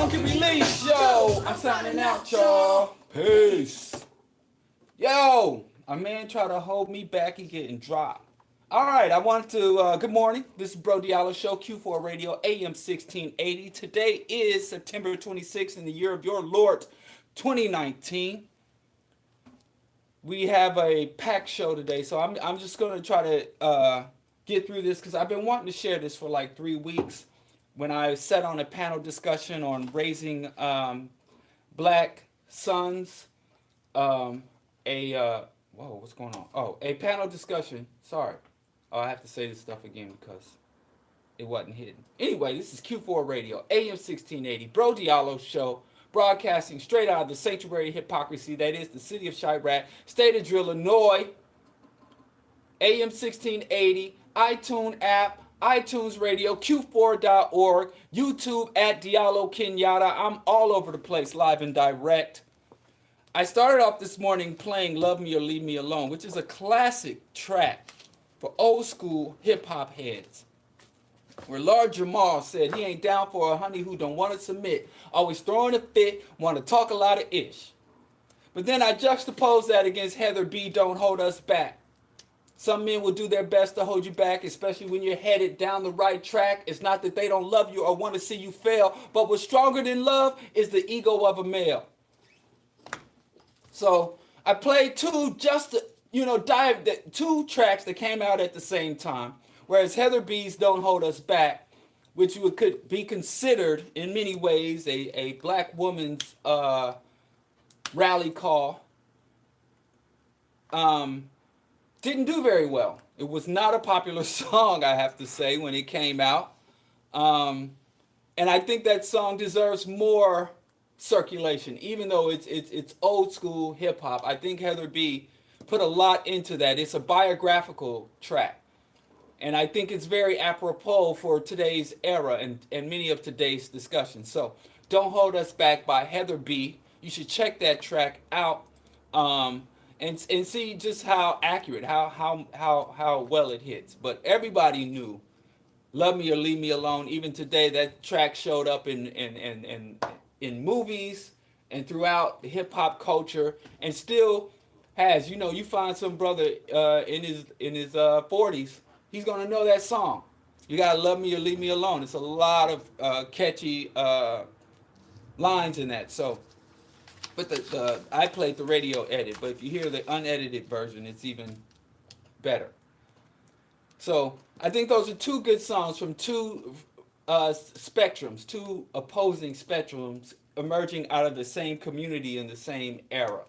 Funky Release, yo. I'm signing out, y'all. Peace. Yo, a man tried to hold me back and getting dropped. All right, I want to, good morning. This is Bro Diallo Show, Q4 Radio, AM 1680. Today is September 26th in the year of your Lord, 2019. We have a packed show today, so I'm just going to try to get through this because I've been wanting to share this for like 3 weeks. When I sat on a panel discussion on raising black sons, what's going on? Oh, a panel discussion. Sorry. Oh, I have to say this stuff again because it wasn't hidden. Anyway, this is Q4 Radio, AM 1680, Bro Diallo Show, broadcasting straight out of the sanctuary of hypocrisy, that is the city of Chirac, state of Illinois, AM 1680, iTunes app, iTunes Radio, Q4.org, YouTube at Diallo Kenyatta. I'm all over the place, live and direct. I started off this morning playing Love Me or Leave Me Alone, which is a classic track for old school hip-hop heads, where Lord Jamal said he ain't down for a honey who don't want to submit, always throwing a fit, want to talk a lot of ish. But then I juxtapose that against Heather B. Don't Hold Us Back. Some men will do their best to hold you back, especially when you're headed down the right track. It's not that they don't love you or want to see you fail, but what's stronger than love is the ego of a male. So I played two tracks that came out at the same time, whereas Heather B's Don't Hold Us Back, which could be considered in many ways a black woman's rally call, didn't do very well. It was not a popular song, I have to say, when it came out. And I think that song deserves more circulation, even though it's old school hip hop. I think Heather B put a lot into that. It's a biographical track. And I think it's very apropos for today's era and many of today's discussions. So, Don't Hold Us Back by Heather B. You should check that track out. And see just how accurate, how well it hits. But everybody knew Love Me or Leave Me Alone. Even today, that track showed up in movies and throughout hip hop culture, and still has. You find some brother in his 40s, he's gonna know that song. You gotta love me or leave me alone. It's a lot of catchy lines in that. So. But I played the radio edit, but if you hear the unedited version, it's even better. So I think those are two good songs from two spectrums, two opposing spectrums emerging out of the same community in the same era.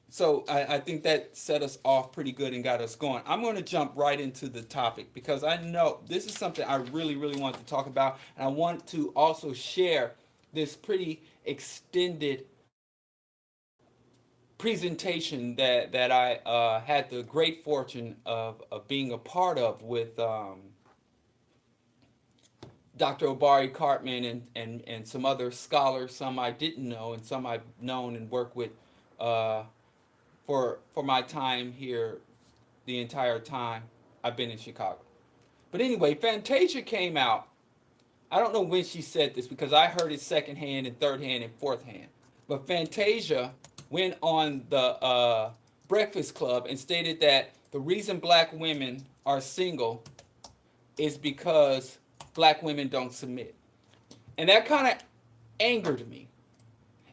So I think that set us off pretty good and got us going. I'm going to jump right into the topic because I know this is something I really, really want to talk about. And I want to also share this pretty extended presentation that I had the great fortune of being a part of with Dr. Obari Cartman and some other scholars, some I didn't know and some I've known and worked with for my time here, the entire time I've been in Chicago. But anyway, Fantasia came out. I don't know when she said this because I heard it secondhand and third hand and fourth hand. But Fantasia went on the Breakfast Club and stated that the reason black women are single is because black women don't submit. And that kind of angered me.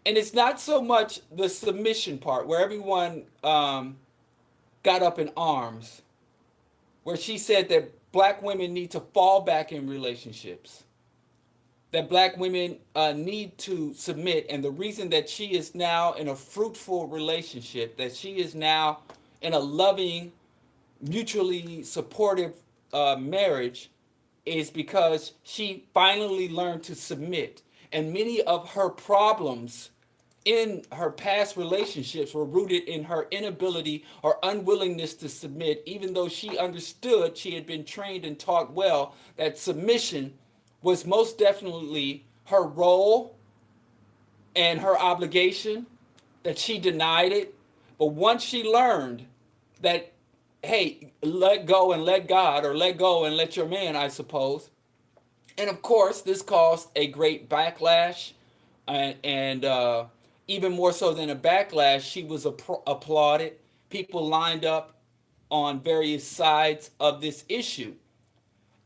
And it's not so much the submission part where everyone got up in arms, where she said that black women need to fall back in relationships, that black women need to submit, and the reason that she is now in a fruitful relationship, that she is now in a loving, mutually supportive marriage, is because she finally learned to submit. And many of her problems in her past relationships were rooted in her inability or unwillingness to submit, even though she understood, she had been trained and taught well, that submission was most definitely her role and her obligation, that she denied it. But once she learned that, hey, let go and let God, or let go and let your man, I suppose. And of course, this caused a great backlash and even more so than a backlash, she was applauded. People lined up on various sides of this issue.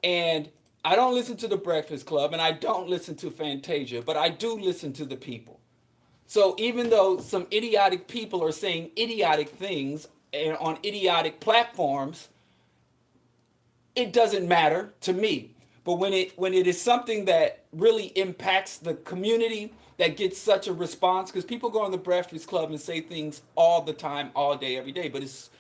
And I don't listen to the Breakfast Club and I don't listen to Fantasia, but I do listen to the people. So even though some idiotic people are saying idiotic things on idiotic platforms, it doesn't matter to me. But when it is something that really impacts the community, that gets such a response, because people go on the Breakfast Club and say things all the time, all day, every day, but it's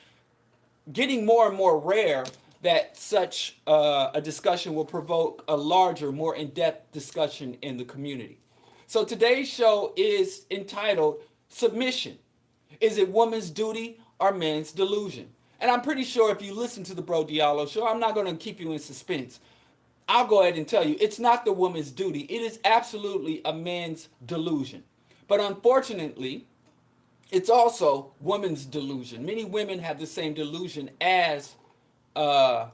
getting more and more rare that such a discussion will provoke a larger, more in-depth discussion in the community. So today's show is entitled Submission. Is it woman's duty or man's delusion? And I'm pretty sure if you listen to the Bro Diallo show, I'm not going to keep you in suspense. I'll go ahead and tell you, it's not the woman's duty. It is absolutely a man's delusion. But unfortunately, it's also women's delusion. Many women have the same delusion as uh,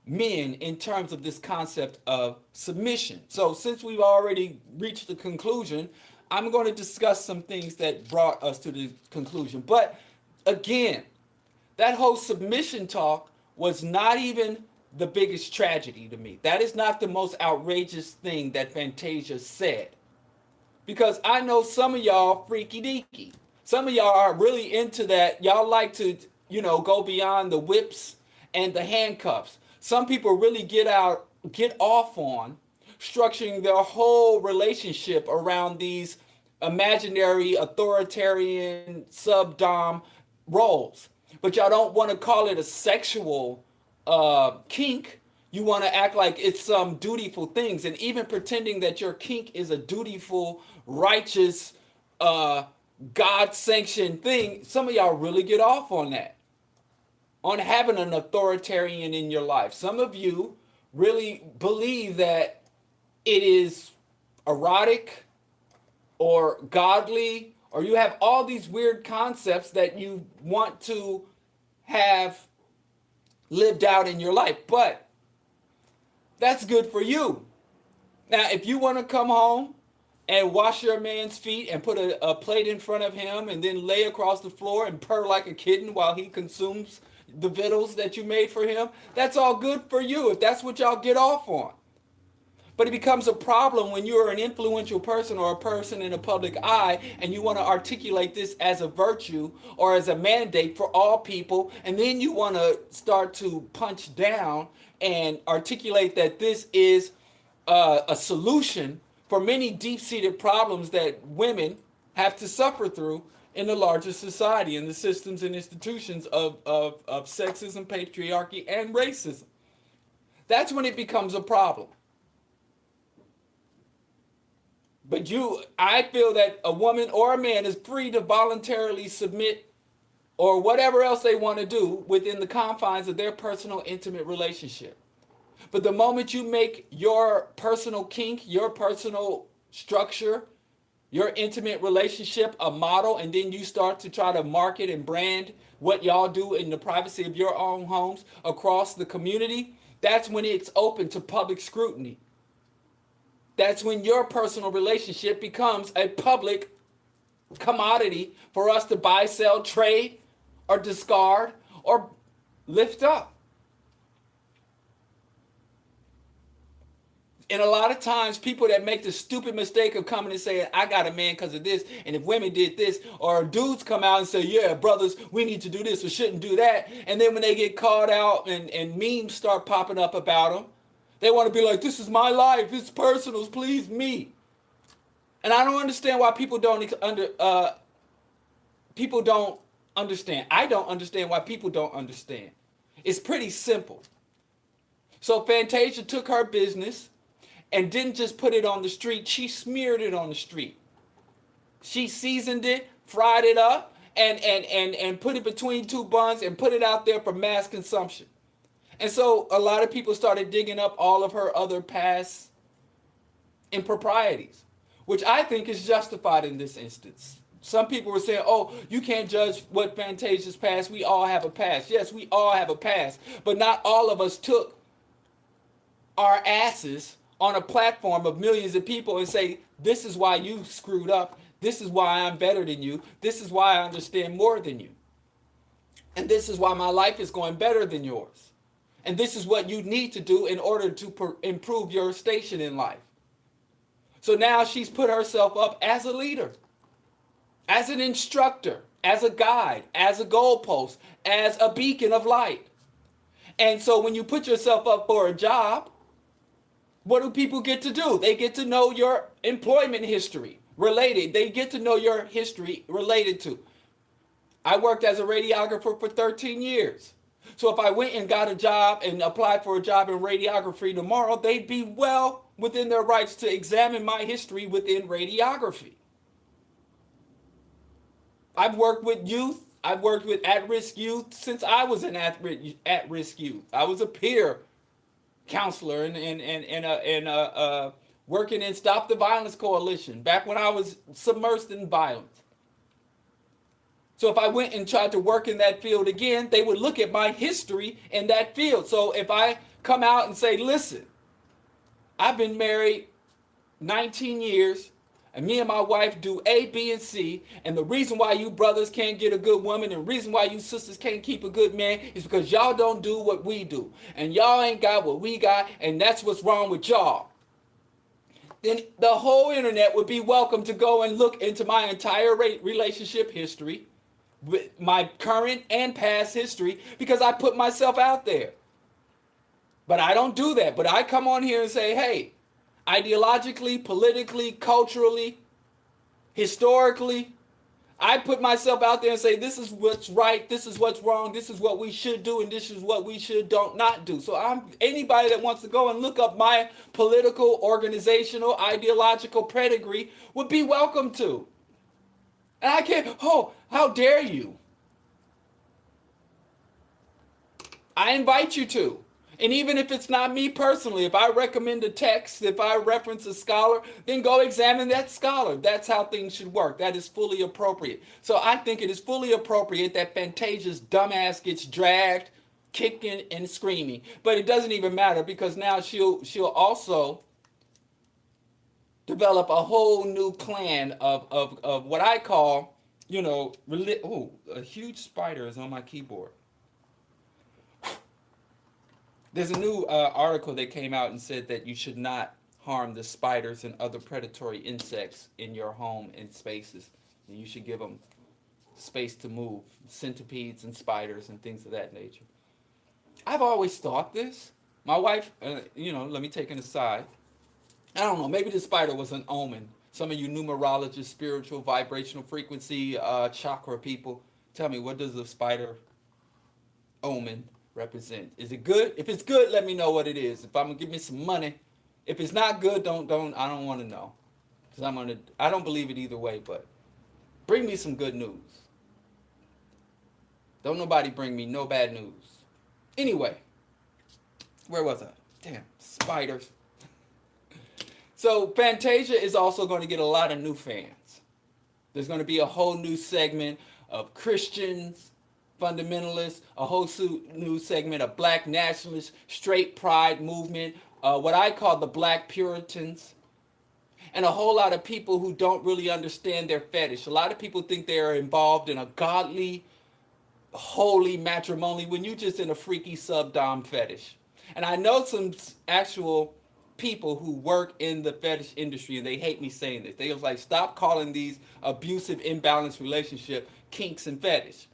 men in terms of this concept of submission. So since we've already reached the conclusion, I'm going to discuss some things that brought us to the conclusion. But again, that whole submission talk was not even the biggest tragedy to me. That is not the most outrageous thing that Fantasia said. Because I know some of y'all freaky deaky. Some of y'all are really into that. Y'all like to, go beyond the whips and the handcuffs. Some people really get off on structuring their whole relationship around these imaginary authoritarian sub-dom roles. But y'all don't want to call it a sexual kink. You want to act like it's some dutiful things, and even pretending that your kink is a dutiful, righteous, God-sanctioned thing. Some of y'all really get off on that, on having an authoritarian in your life. Some of you really believe that it is erotic or godly, or you have all these weird concepts that you want to have lived out in your life. But that's good for you. Now, if you want to come home and wash your man's feet and put a plate in front of him and then lay across the floor and purr like a kitten while he consumes the victuals that you made for him, that's all good for you if that's what y'all get off on. But it becomes a problem when you're an influential person or a person in a public eye and you want to articulate this as a virtue or as a mandate for all people, and then you want to start to punch down and articulate that this is a solution for many deep-seated problems that women have to suffer through in the larger society, in the systems and institutions of sexism, patriarchy, and racism. That's when it becomes a problem. But I feel that a woman or a man is free to voluntarily submit or whatever else they want to do within the confines of their personal, intimate relationship. But the moment you make your personal kink, your personal structure, your intimate relationship a model, and then you start to try to market and brand what y'all do in the privacy of your own homes across the community, that's when it's open to public scrutiny. That's when your personal relationship becomes a public commodity for us to buy, sell, trade, or discard, or lift up. And a lot of times, people that make the stupid mistake of coming and saying, I got a man because of this, and if women did this, or dudes come out and say, yeah, brothers, we need to do this or shouldn't do that. And then when they get called out and memes start popping up about them, they want to be like, this is my life, it's personal, please me. And I don't understand why people don't understand. I don't understand why people don't understand. It's pretty simple. So Fantasia took her business and didn't just put it on the street, she smeared it on the street. She seasoned it, fried it up, and put it between two buns and put it out there for mass consumption. And so a lot of people started digging up all of her other past improprieties, which I think is justified in this instance. Some people were saying, oh, you can't judge what Fantasia's past. We all have a past. Yes, we all have a past. But not all of us took our asses on a platform of millions of people and say, this is why you screwed up. This is why I'm better than you. This is why I understand more than you. And this is why my life is going better than yours. And this is what you need to do in order to improve your station in life. So now she's put herself up as a leader, as an instructor, as a guide, as a goalpost, as a beacon of light. And so when you put yourself up for a job, what do people get to do? They get to know your employment history related. They get to know your history related to. I worked as a radiographer for 13 years. So if I went and got a job and applied for a job in radiography tomorrow, they'd be well within their rights to examine my history within radiography. I've worked with youth. I've worked with at-risk youth since I was an at-risk youth. I was a peer counselor and working in Stop the Violence Coalition back when I was submersed in violence. So if I went and tried to work in that field again, they would look at my history in that field. So if I come out and say, listen, I've been married 19 years, and me and my wife do A, B, and C, and the reason why you brothers can't get a good woman, and the reason why you sisters can't keep a good man is because y'all don't do what we do, and y'all ain't got what we got, and that's what's wrong with y'all. Then the whole internet would be welcome to go and look into my entire relationship history, with my current and past history, because I put myself out there. But I don't do that. But I come on here and say, hey, ideologically, politically, culturally, historically, I put myself out there and say, this is what's right, this is what's wrong, this is what we should do, and this is what we should don't not do. So anybody that wants to go and look up my political, organizational, ideological pedigree would be welcome to. And I can't, how dare you? I invite you to. And even if it's not me personally, if I recommend a text, if I reference a scholar, then go examine that scholar. That's how things should work. That is fully appropriate. So I think it is fully appropriate that Fantasia's dumbass gets dragged, kicking and screaming. But it doesn't even matter, because now she'll also develop a whole new clan of what I call, a huge spider is on my keyboard. There's a new article that came out and said that you should not harm the spiders and other predatory insects in your home and spaces. And you should give them space to move, centipedes and spiders and things of that nature. I've always thought this. My wife, let me take an aside. I don't know, maybe the spider was an omen. Some of you numerologists, spiritual, vibrational frequency, chakra people, tell me, what does the spider omen represent? Is it good? If it's good, let me know what it is. If I'm gonna give me some money, if it's not good, I don't want to know, because I don't believe it either way. But bring me some good news. Don't nobody bring me no bad news. Anyway, where was I? Damn, spiders. So Fantasia is also going to get a lot of new fans. There's going to be a whole new segment of Christians, fundamentalists, a whole new segment of black nationalists, straight pride movement, what I call the black Puritans, and a whole lot of people who don't really understand their fetish. A lot of people think they are involved in a godly, holy matrimony when you're just in a freaky sub-dom fetish. And I know some actual people who work in the fetish industry, and they hate me saying this. They was like, stop calling these abusive, imbalanced relationship kinks and fetish.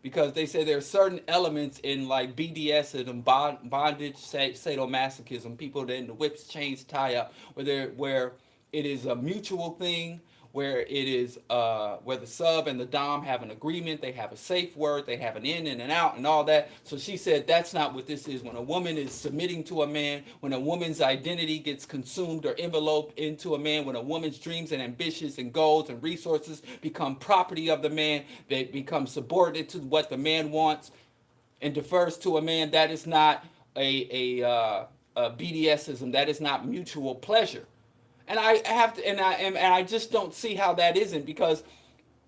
Because they say there are certain elements in like BDS and bondage, sadomasochism, people that in the whips, chains, tie up, where it is a mutual thing, where it is where the sub and the dom have an agreement, they have a safe word, they have an in and an out and all that. So she said that's not what this is. When a woman is submitting to a man, when a woman's identity gets consumed or enveloped into a man, when a woman's dreams and ambitions and goals and resources become property of the man, they become subordinate to what the man wants and defers to a man, that is not a BDSism, that is not mutual pleasure. And I have to, and I just don't see how that isn't, because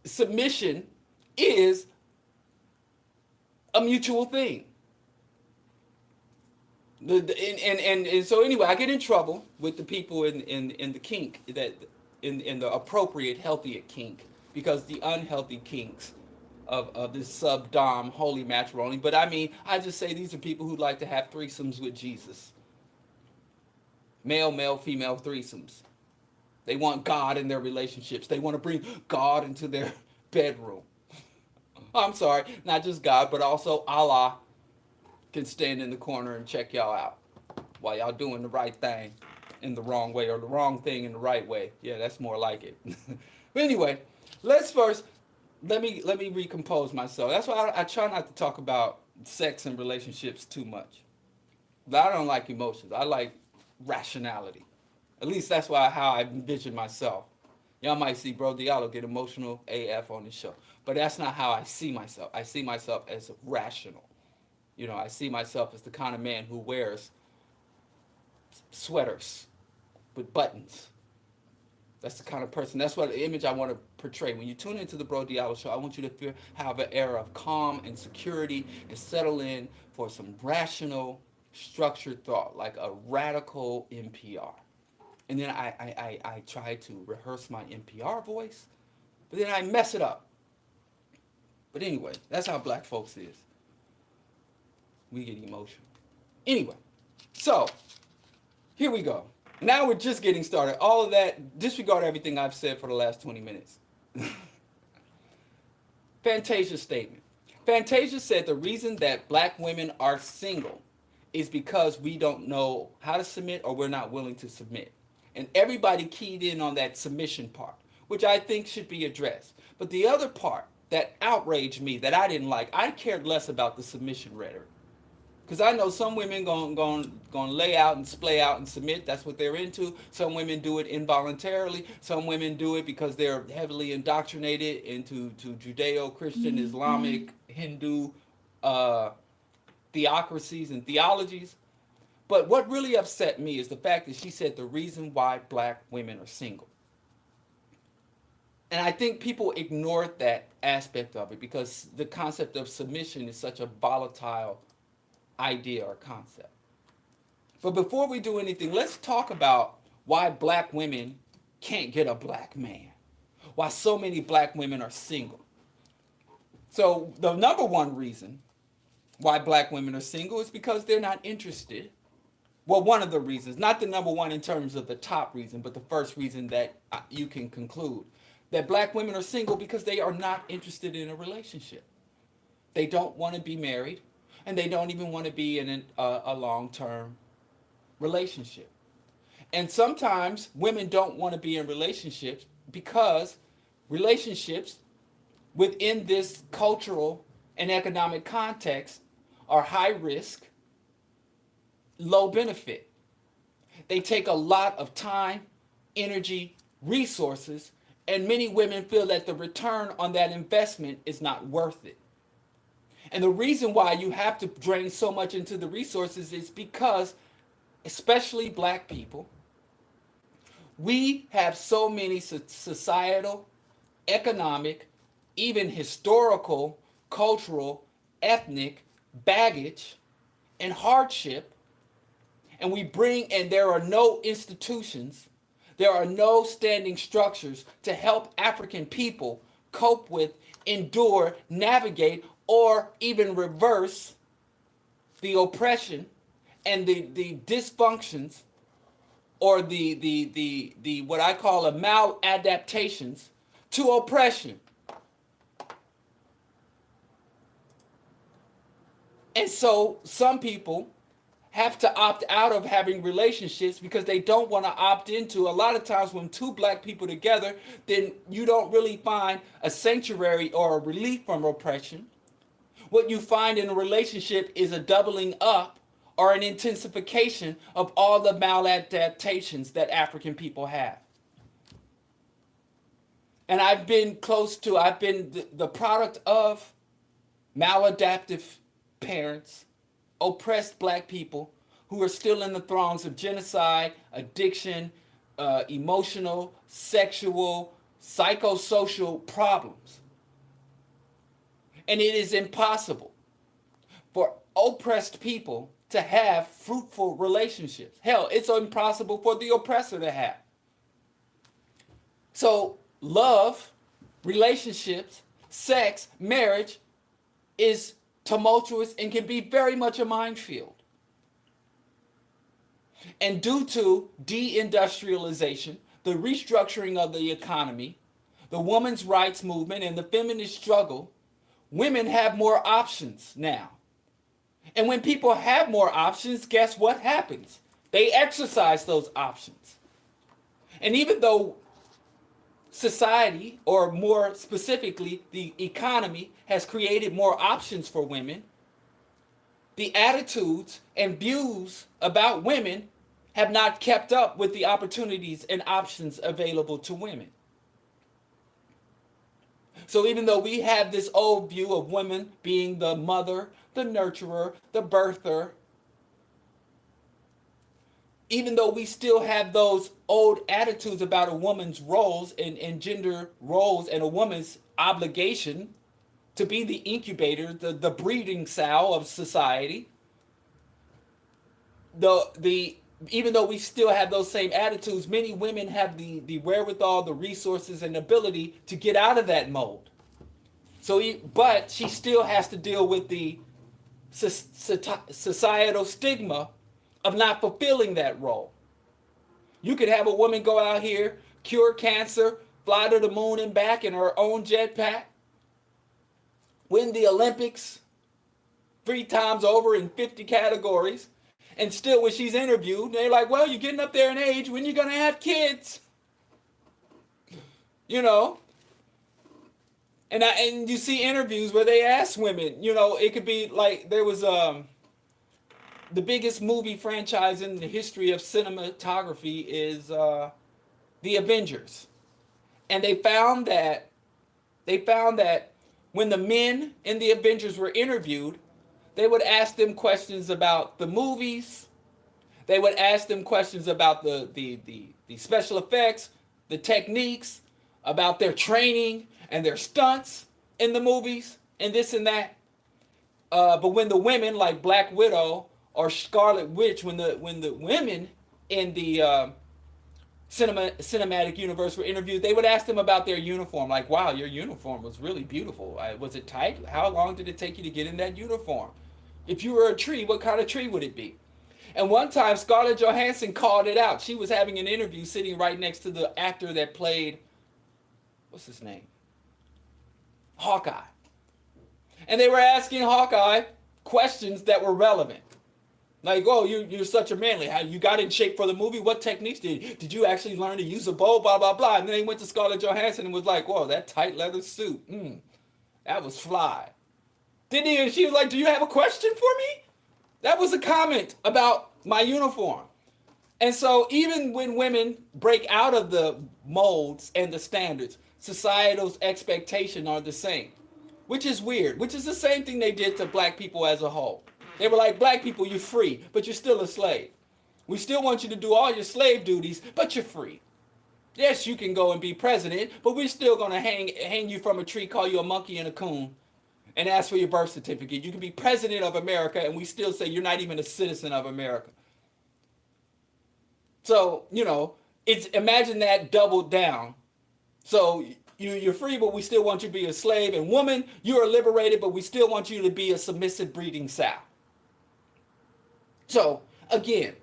submission is a mutual thing. And so anyway, I get in trouble with the people in the kink that in the appropriate healthy kink because the unhealthy kinks of this sub dom holy matrimony. But I mean, I just say these are people who like to have threesomes with Jesus, male female threesomes. They want God in their relationships. They want to bring God into their bedroom. I'm sorry, not just God, but also Allah can stand in the corner and check y'all out while y'all doing the right thing in the wrong way or the wrong thing in the right way. Yeah, that's more like it. But anyway, let's first let me recompose myself. That's why I try not to talk about sex and relationships too much. But I don't like emotions. I like rationality. At least that's why how I envision myself. Y'all might see Bro Diallo get emotional AF on the show, but that's not how I see myself. I see myself as rational. You know, I see myself as the kind of man who wears sweaters with buttons. That's the kind of person. That's what the image I want to portray. When you tune into the Bro Diallo show, I want you to feel, have an era of calm and security and settle in for some rational, structured thought, like a radical NPR. And then I try to rehearse my NPR voice, but then I mess it up. But anyway, that's how black folks is. We get emotional. Anyway, so here we go. Now we're just getting started. All of that, disregard everything I've said for the last 20 minutes. Fantasia's statement. Fantasia said the reason that black women are single is because we don't know how to submit or we're not willing to submit. And everybody keyed in on that submission part, which I think should be addressed. But the other part that outraged me, that I didn't like, I cared less about the submission rhetoric. Because I know some women gonna lay out and splay out and submit. That's what they're into. Some women do it involuntarily. Some women do it because they're heavily indoctrinated into Judeo-Christian, Islamic, Hindu theocracies and theologies. But what really upset me is the fact that she said the reason why black women are single. And I think people ignored that aspect of it because the concept of submission is such a volatile idea or concept. But before we do anything, let's talk about why black women can't get a black man. Why so many black women are single. So the number one reason why black women are single is because they're not interested. Well, one of the reasons, not the number one in terms of the top reason, but the first reason that you can conclude that black women are single because they are not interested in a relationship. They don't want to be married. And they don't even want to be in a long-term relationship. And sometimes women don't want to be in relationships because relationships within this cultural and economic context are high risk, low benefit. They take a lot of time, energy, resources, and many women feel that the return on that investment is not worth it. And the reason why you have to drain so much into the resources is because, especially black people, we have so many societal, economic, even historical, cultural, ethnic baggage and hardship. And there are no institutions, there are no standing structures to help African people cope with, endure, navigate, or even reverse the oppression and the dysfunctions or the what I call a maladaptations to oppression. And so some people have to opt out of having relationships because they don't want to opt into. A lot of times when two black people together, then you don't really find a sanctuary or a relief from oppression. What you find in a relationship is a doubling up or an intensification of all the maladaptations that African people have. And I've been the product of maladaptive parents, oppressed black people who are still in the throngs of genocide, addiction, emotional, sexual, psychosocial problems. And it is impossible for oppressed people to have fruitful relationships. Hell, it's impossible for the oppressor to have. So, love, relationships, sex, marriage is tumultuous and can be very much a minefield. And due to deindustrialization, the restructuring of the economy, the women's rights movement, and the feminist struggle, women have more options now. And when people have more options, guess what happens? They exercise those options. And even though society, or more specifically, the economy, has created more options for women, the attitudes and views about women have not kept up with the opportunities and options available to women. So even though we have this old view of women being the mother, the nurturer, the birther, even though we still have those old attitudes about a woman's roles and gender roles and a woman's obligation to be the incubator, the breeding sow of society, even though we still have those same attitudes, many women have the wherewithal, the resources, and ability to get out of that mold. But she still has to deal with the societal stigma of not fulfilling that role. You could have a woman go out here, cure cancer, fly to the moon and back in her own jetpack, win the Olympics 3 times over in 50 categories, and still when she's interviewed, they're like, well, you're getting up there in age, when you're going to have kids? You know? And you see interviews where they ask women, it could be like there was the biggest movie franchise in the history of cinematography is The Avengers. And they found that when the men in The Avengers were interviewed, they would ask them questions about the movies. They would ask them questions about the special effects, the techniques, about their training and their stunts in the movies, and this and that. But when the women, like Black Widow or Scarlet Witch, when the women in the cinematic universe were interviewed, they would ask them about their uniform. Like, wow, your uniform was really beautiful. Was it tight? How long did it take you to get in that uniform? If you were a tree, what kind of tree would it be? And one time, Scarlett Johansson called it out. She was having an interview sitting right next to the actor that played, what's his name? Hawkeye. And they were asking Hawkeye questions that were relevant. Like, oh, you're such a manly. How you got in shape for the movie? What techniques did you actually learn to use a bow? Blah, blah, blah. And then they went to Scarlett Johansson and was like, whoa, that tight leather suit. That was fly. And she was like, do you have a question for me? That was a comment about my uniform. And so even when women break out of the molds and the standards, societal's expectations are the same, which is weird, which is the same thing they did to black people as a whole. They were like, black people, you're free, but you're still a slave. We still want you to do all your slave duties, but you're free. Yes, you can go and be president, but we're still going to hang you from a tree, call you a monkey and a coon, and ask for your birth certificate. You can be president of America, and we still say you're not even a citizen of America. So, imagine that doubled down. So you're free, but we still want you to be a slave. And woman, you are liberated, but we still want you to be a submissive breeding sow. So, again,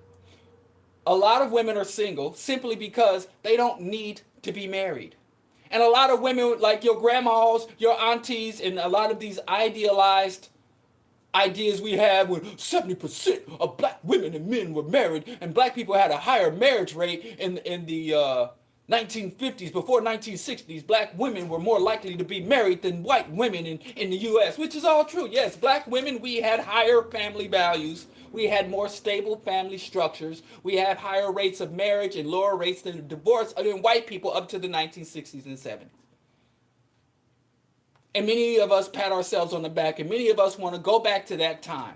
a lot of women are single simply because they don't need to be married. And a lot of women, like your grandmas, your aunties, and a lot of these idealized ideas we have when 70% of black women and men were married, and black people had a higher marriage rate in the 1950s, before 1960s, black women were more likely to be married than white women in the U.S., which is all true. Yes, black women, we had higher family values. We had more stable family structures. We had higher rates of marriage and lower rates of divorce than white people up to the 1960s and 70s. And many of us pat ourselves on the back, and many of us want to go back to that time.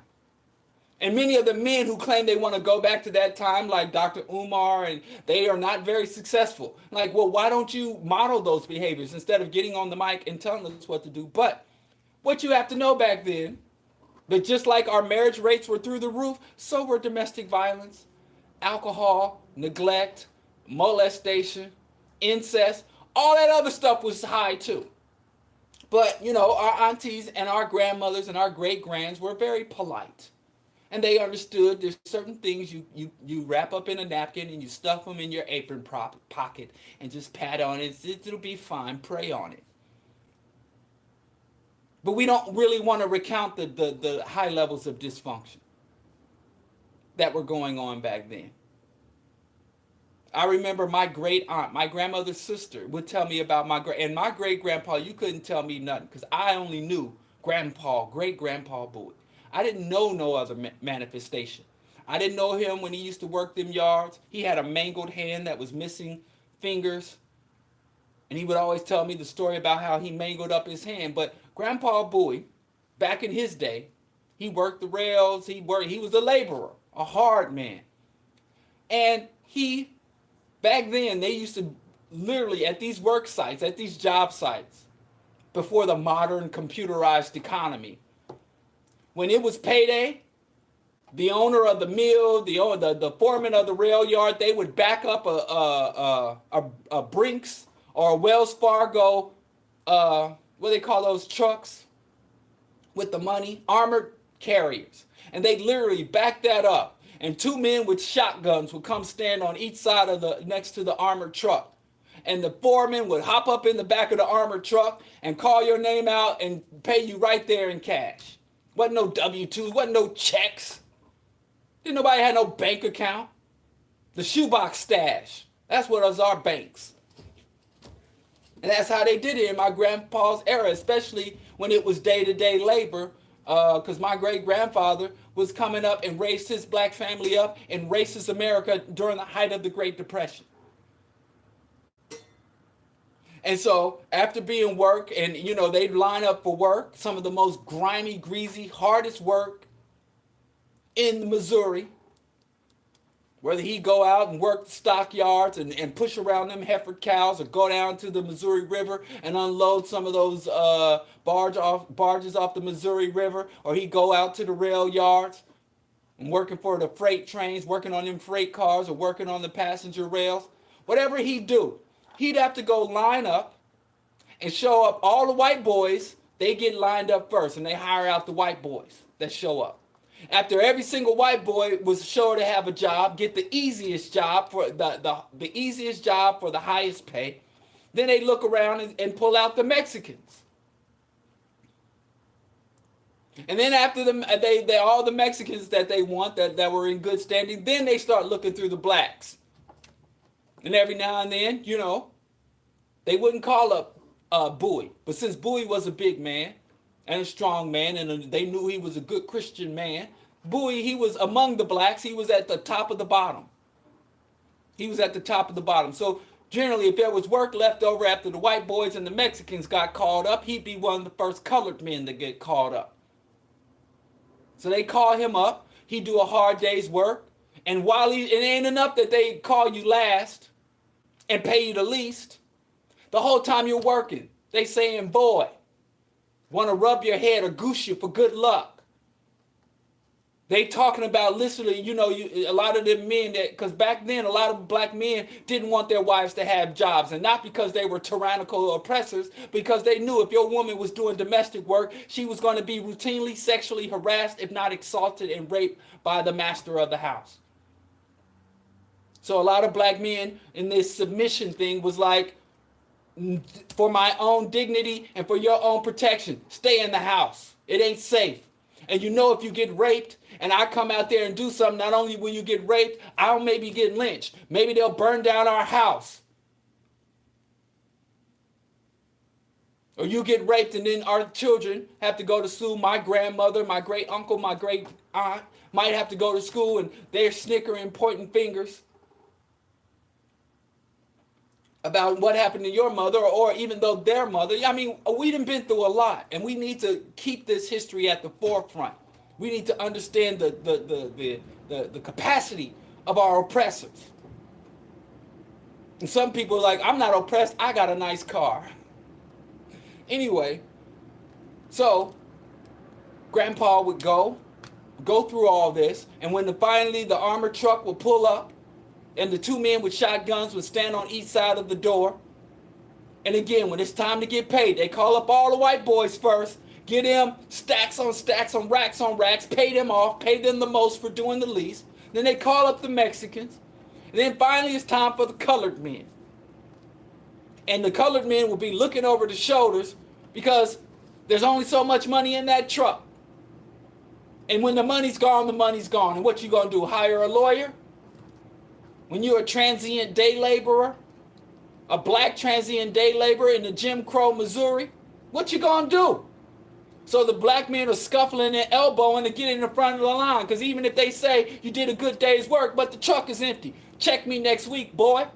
And many of the men who claim they want to go back to that time, like Dr. Umar, and they are not very successful. Like, well, why don't you model those behaviors instead of getting on the mic and telling us what to do? But what you have to know back then But just like our marriage rates were through the roof, so were domestic violence, alcohol, neglect, molestation, incest. All that other stuff was high too. But, our aunties and our grandmothers and our great grands were very polite. And they understood there's certain things you wrap up in a napkin and you stuff them in your apron pocket and just pat on it. It'll be fine. Pray on it. But we don't really want to recount the high levels of dysfunction that were going on back then. I remember my great aunt, my grandmother's sister, would tell me about and my great grandpa. You couldn't tell me nothing because I only knew great grandpa Bowie. I didn't know no other manifestation. I didn't know him when he used to work them yards. He had a mangled hand that was missing fingers. And he would always tell me the story about how he mangled up his hand. But Grandpa Bowie, back in his day, he worked the rails. He was a laborer, a hard man. And back then, they used to literally at these work sites, at these job sites, before the modern computerized economy, when it was payday, the owner of the mill, the foreman of the rail yard, they would back up a Brinks or a Wells Fargo, what do they call those trucks with the money? Armored carriers. And they literally back that up. And two men with shotguns would come stand on each side next to the armored truck. And the foreman would hop up in the back of the armored truck and call your name out and pay you right there in cash. Wasn't no W-2s, wasn't no checks. Didn't nobody have no bank account. The shoebox stash. That's what was our banks. And that's how they did it in my grandpa's era, especially when it was day-to-day labor, because my great-grandfather was coming up and raised his black family up in racist America during the height of the Great Depression. And so after being work and, they'd line up for work, some of the most grimy, greasy, hardest work in Missouri, whether he go out and work the stockyards and push around them Hereford cows or go down to the Missouri River and unload some of those barges off the Missouri River, or he go out to the rail yards and working for the freight trains, working on them freight cars or working on the passenger rails. Whatever he'd do, he'd have to go line up and show up. All the white boys, they get lined up first, and they hire out the white boys that show up. After every single white boy was sure to have a job, get the easiest job for the easiest job for the highest pay, then they look around and pull out the Mexicans. And then after they all the Mexicans that they want that were in good standing, then they start looking through the blacks. And every now and then, they wouldn't call up Bowie. But since Bowie was a big man and a strong man, and they knew he was a good Christian man, Bowie, he was among the blacks. He was at the top of the bottom. He was at the top of the bottom. So generally, if there was work left over after the white boys and the Mexicans got called up, he'd be one of the first colored men to get called up. So they call him up. He'd do a hard day's work. And while it ain't enough that they call you last and pay you the least, the whole time you're working, they saying, boy, want to rub your head or goose you for good luck. They talking about literally, a lot of them men because back then a lot of black men didn't want their wives to have jobs, and not because they were tyrannical oppressors, because they knew if your woman was doing domestic work, she was going to be routinely sexually harassed, if not assaulted and raped by the master of the house. So a lot of black men in this submission thing was like, for my own dignity and for your own protection, stay in the house. It ain't safe. And if you get raped and I come out there and do something, not only will you get raped, I'll maybe get lynched. Maybe they'll burn down our house. Or you get raped and then our children have to go to school. My grandmother, my great uncle, my great aunt might have to go to school and they're snickering, pointing fingers about what happened to your mother, or even though their mother. I mean, we done been through a lot, and we need to keep this history at the forefront. We need to understand the capacity of our oppressors. And some people are like, I'm not oppressed, I got a nice car. Anyway, so Grandpa would go through all this, and when finally the armored truck would pull up, and the two men with shotguns would stand on each side of the door. And again, when it's time to get paid, they call up all the white boys first, get them stacks on racks, pay them off, pay them the most for doing the least. Then they call up the Mexicans. And then finally it's time for the colored men. And the colored men will be looking over the shoulders because there's only so much money in that truck. And when the money's gone, the money's gone. And what you gonna do, hire a lawyer? When you're a transient day laborer, a black transient day laborer in the Jim Crow, Missouri, what you gonna do? So the black men are scuffling and elbowing to get in the front of the line, because even if they say you did a good day's work, but the truck is empty, check me next week, boy.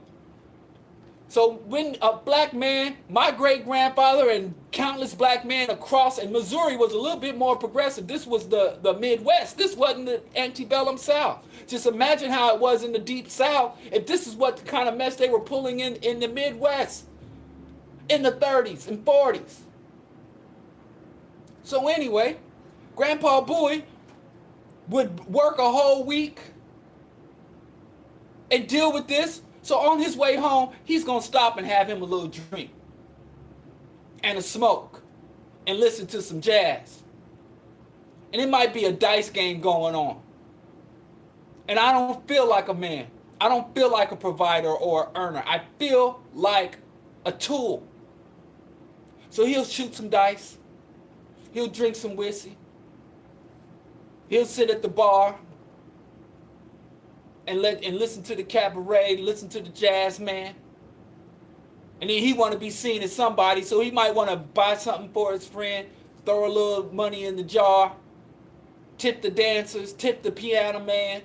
So when a black man, my great-grandfather and countless black men across, and Missouri was a little bit more progressive. This was the Midwest. This wasn't the antebellum South. Just imagine how it was in the deep South if this is what the kind of mess they were pulling in the Midwest in the 30s and 40s. So anyway, Grandpa Bowie would work a whole week and deal with this. So on his way home, he's going to stop and have him a little drink and a smoke and listen to some jazz. And it might be a dice game going on. And I don't feel like a man. I don't feel like a provider or earner. I feel like a tool. So he'll shoot some dice. He'll drink some whiskey. He'll sit at the bar and listen to the cabaret, listen to the jazz man. And then he want to be seen as somebody, so he might want to buy something for his friend, throw a little money in the jar, tip the dancers, tip the piano man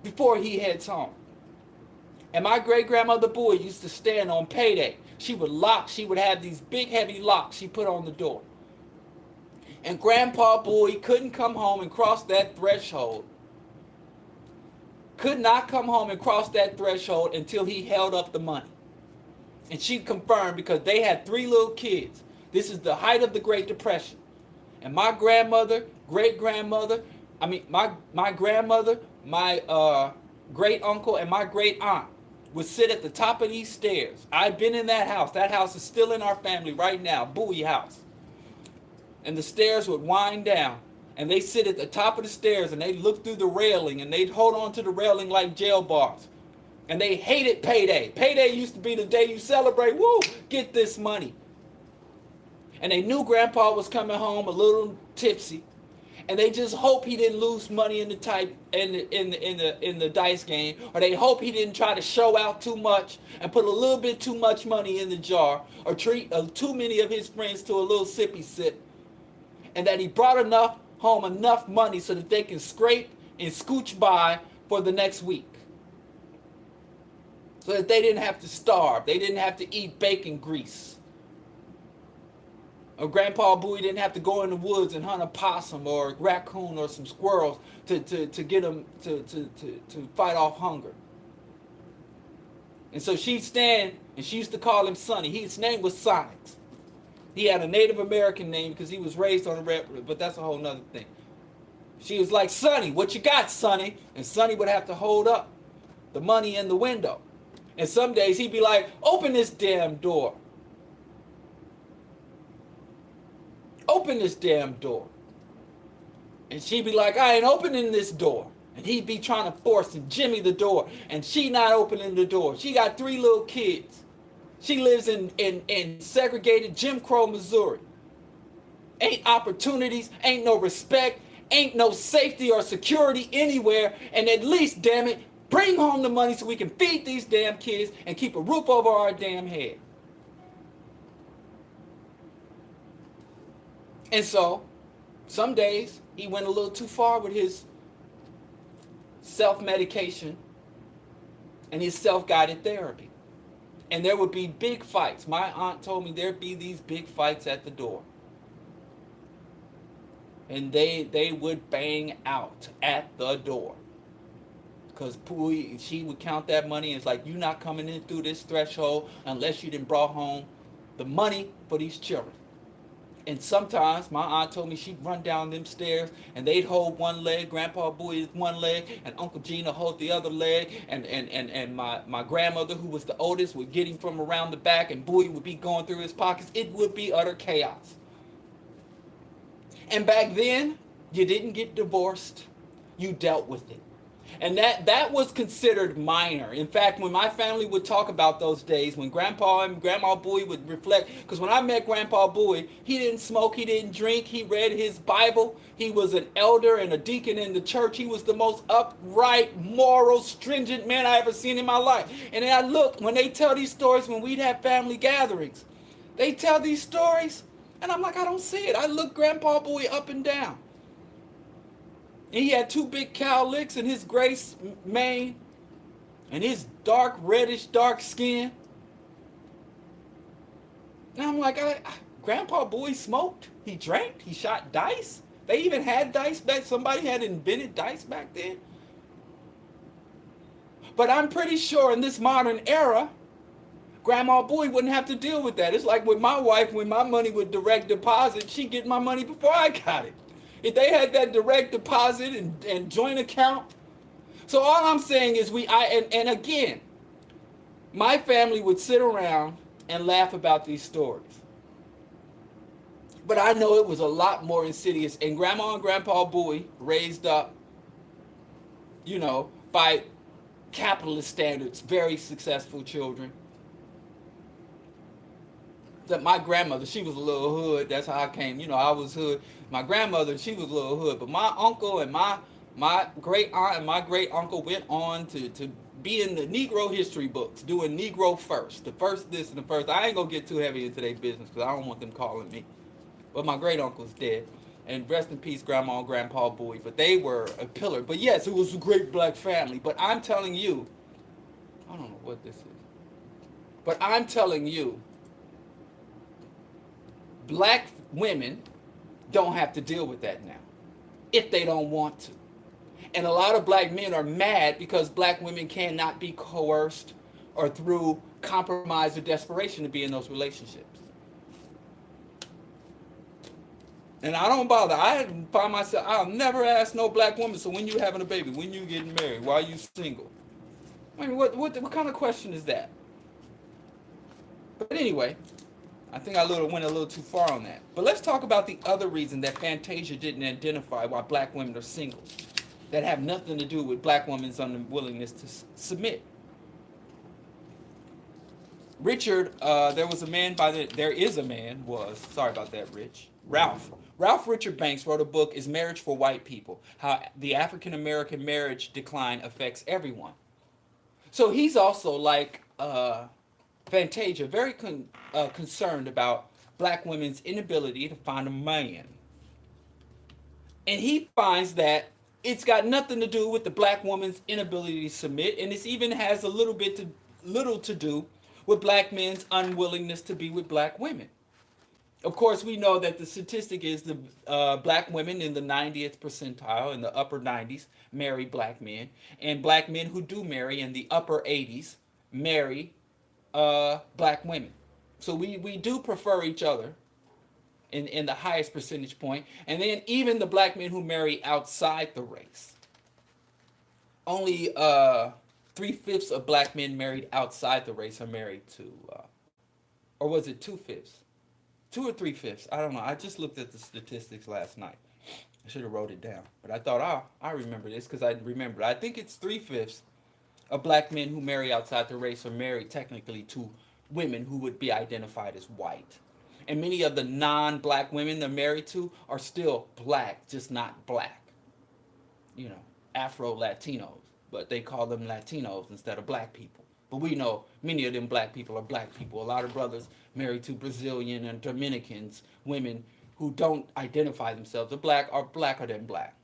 before he heads home. And my great-grandmother Bowie used to stand on payday. She would have these big heavy locks she put on the door. And Grandpa Bowie couldn't come home and cross that threshold. Could not come home and cross that threshold until he held up the money. And she confirmed, because they had 3 little kids. This is the height of the Great Depression. And my grandmother, great-grandmother, my grandmother, my great uncle, and my great aunt would sit at the top of these stairs. I've been in that house. That house is still in our family right now, Bowie House. And the stairs would wind down. And they sit at the top of the stairs and they look through the railing and they'd hold on to the railing like jail bars. And they hated payday. Payday used to be the day you celebrate, woo, get this money. And they knew Grandpa was coming home a little tipsy. And they just hope he didn't lose money in the dice game, or they hope he didn't try to show out too much and put a little bit too much money in the jar, or treat too many of his friends to a little sippy sip, and that he brought enough money so that they can scrape and scooch by for the next week. So that they didn't have to starve. They didn't have to eat bacon grease. Or Grandpa Bowie didn't have to go in the woods and hunt a possum or a raccoon or some squirrels to get them to fight off hunger. And so she'd stand, and she used to call him Sonny. His name was Sonics. He had a Native American name because he was raised on a red, but that's a whole nother thing. She was like, Sonny, what you got, Sonny? And Sonny would have to hold up the money in the window. And some days he'd be like, open this damn door. Open this damn door. And she'd be like, I ain't opening this door. And he'd be trying to force and jimmy the door. And she not opening the door. She got 3 little kids. She lives in segregated Jim Crow, Missouri. Ain't opportunities, ain't no respect, ain't no safety or security anywhere. And at least, damn it, bring home the money so we can feed these damn kids and keep a roof over our damn head. And so, some days, he went a little too far with his self-medication and his self-guided therapy. And there would be big fights. My aunt told me there'd be these big fights at the door. And they would bang out at the door. Because she would count that money and it's like, you're not coming in through this threshold unless you done brought home the money for these children. And sometimes my aunt told me she'd run down them stairs and they'd hold one leg, Grandpa Bowie one leg, and Uncle Gina hold the other leg, and my grandmother, who was the oldest, would get him from around the back, and Bowie would be going through his pockets. It would be utter chaos. And back then, you didn't get divorced, you dealt with it. And that was considered minor. In fact, when my family would talk about those days, when Grandpa and Grandma Bowie would reflect, because when I met Grandpa Bowie, he didn't smoke, he didn't drink, he read his Bible, he was an elder and a deacon in the church. He was the most upright, moral, stringent man I ever seen in my life. And then I look, when they tell these stories, when we'd have family gatherings, they tell these stories, and I'm like, I don't see it. I look Grandpa Bowie up and down. And he had two big cowlicks and his gray mane and his dark, reddish, dark skin. And I'm like, Grandpa Bowie smoked, he drank, he shot dice. They even had dice back. Somebody had invented dice back then. But I'm pretty sure in this modern era, Grandma Bowie wouldn't have to deal with that. It's like with my wife, when my money would direct deposit, she'd get my money before I got it. If they had that direct deposit and joint account. So all I'm saying is and again, my family would sit around and laugh about these stories. But I know it was a lot more insidious. And Grandma and Grandpa Bowie raised up, by capitalist standards, very successful children. That my grandmother, she was a little hood. That's how I came. I was hood. My grandmother, she was a little hood. But my uncle and my great aunt and my great uncle went on to be in the Negro history books, doing Negro first. The first this and the first. I ain't going to get too heavy into their business because I don't want them calling me. But my great uncle's dead. And rest in peace, Grandma and Grandpa Bowie. But they were a pillar. But yes, it was a great black family. But I'm telling you, I don't know what this is. But I'm telling you, black women don't have to deal with that now if they don't want to. And a lot of black men are mad because black women cannot be coerced or through compromise or desperation to be in those relationships. And I don't bother. I find myself, I'll never ask no black woman, so when you having a baby, when you getting married, why are you single? I mean, what kind of question is that? But anyway, I think I went a little too far on that. But let's talk about the other reason that Fantasia didn't identify why black women are single, that have nothing to do with black women's unwillingness to submit. Richard, there is a man, sorry about that, Rich. Ralph Richard Banks wrote a book, Is Marriage for White People? How the African American marriage decline affects everyone. So he's also like Fantasia, very concerned about black women's inability to find a man. And he finds that it's got nothing to do with the black woman's inability to submit, and it even has a little to do with black men's unwillingness to be with black women. Of course, we know that the statistic is the black women in the 90th percentile, in the upper 90s, marry black men, and black men who do marry in the upper 80s marry black women. So we do prefer each other in the highest percentage point. And then even the black men who marry outside the race. Only 3/5 of black men married outside the race are married to, or was it 2/5? 2 or 3/5? I don't know. I just looked at the statistics last night. I should have wrote it down. But I thought, I remember this because I remembered. I think it's 3/5 of black men who marry outside the race are married technically to women who would be identified as white. And many of the non-black women they're married to are still black, just not black. Afro-Latinos. But they call them Latinos instead of black people. But we know many of them black people are black people. A lot of brothers married to Brazilian and Dominicans, women who don't identify themselves as black are blacker than black.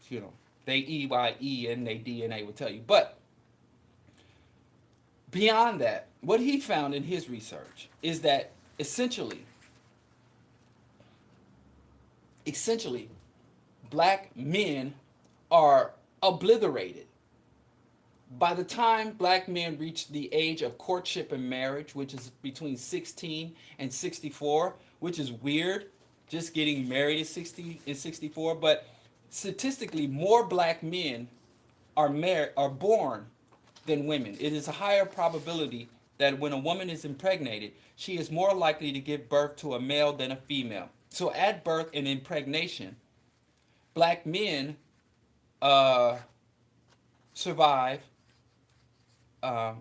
They EYE and they DNA will tell you. But beyond that, what he found in his research is that essentially, black men are obliterated. By the time black men reach the age of courtship and marriage, which is between 16 and 64, which is weird just getting married at 60 and 64, but statistically, more black men are born than women. It is a higher probability that when a woman is impregnated, she is more likely to give birth to a male than a female. So at birth and impregnation, black men uh, survive.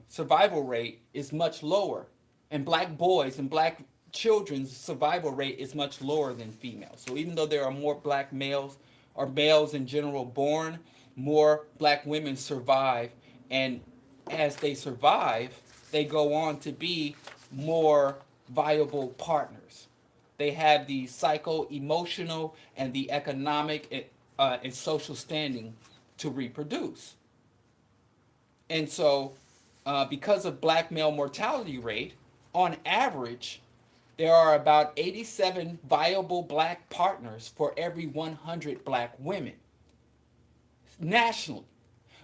Survival rate is much lower, and black boys and black children's survival rate is much lower than females. So even though there are more black males or males in general born, more black women survive, and as they survive, they go on to be more viable partners. They have the psycho emotional and the economic and social standing to reproduce. And so, because of black male mortality rate, on average, there are about 87 viable black partners for every 100 black women nationally.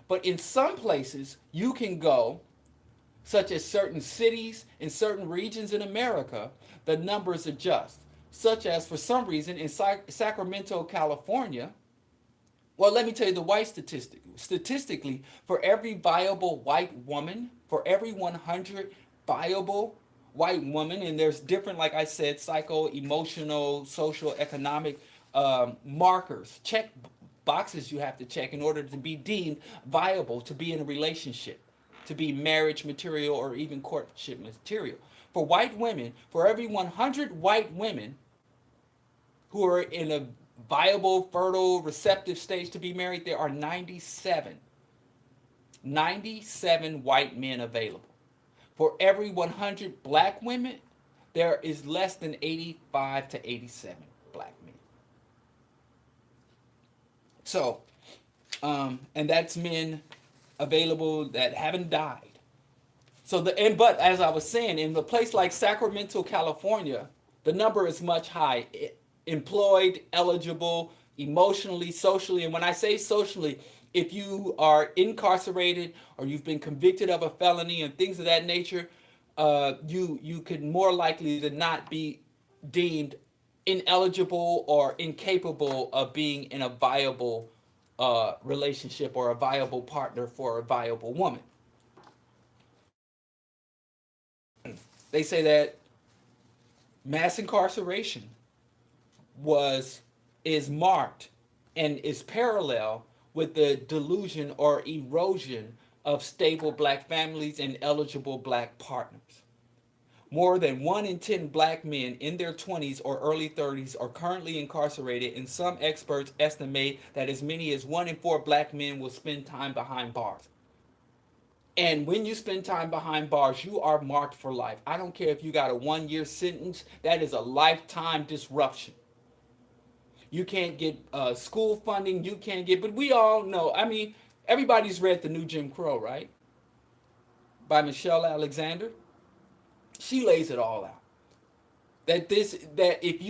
But in some places, you can go, such as certain cities in certain regions in America, the numbers adjust. Such as, for some reason, in Sacramento, California, well, let me tell you the white statistic. Statistically, for every viable white woman, for every 100 viable white woman, and there's different, like I said, psycho, emotional, social, economic markers, check boxes you have to check in order to be deemed viable to be in a relationship, to be marriage material or even courtship material. For white women, for every 100 white women who are in a viable, fertile, receptive stage to be married, there are 97 white men available. For every 100 black women, there is less than 85 to 87 black men. So, and that's men available that haven't died. So but as I was saying, in a place like Sacramento, California, the number is much high. Employed, eligible, emotionally, socially, and when I say socially, if you are incarcerated or you've been convicted of a felony and things of that nature, you could more likely to not be deemed ineligible or incapable of being in a viable relationship or a viable partner for a viable woman. They say that mass incarceration was is marked and is parallel with the delusion or erosion of stable black families and eligible black partners. More than 1 in 10 black men in their 20s or early 30s are currently incarcerated, and some experts estimate that as many as 1 in 4 black men will spend time behind bars. And when you spend time behind bars, you are marked for life. I don't care if you got a 1-year sentence, that is a lifetime disruption. You can't get school funding, you can't get, but we all know, I mean, everybody's read The New Jim Crow, right? By Michelle Alexander. She lays it all out. That if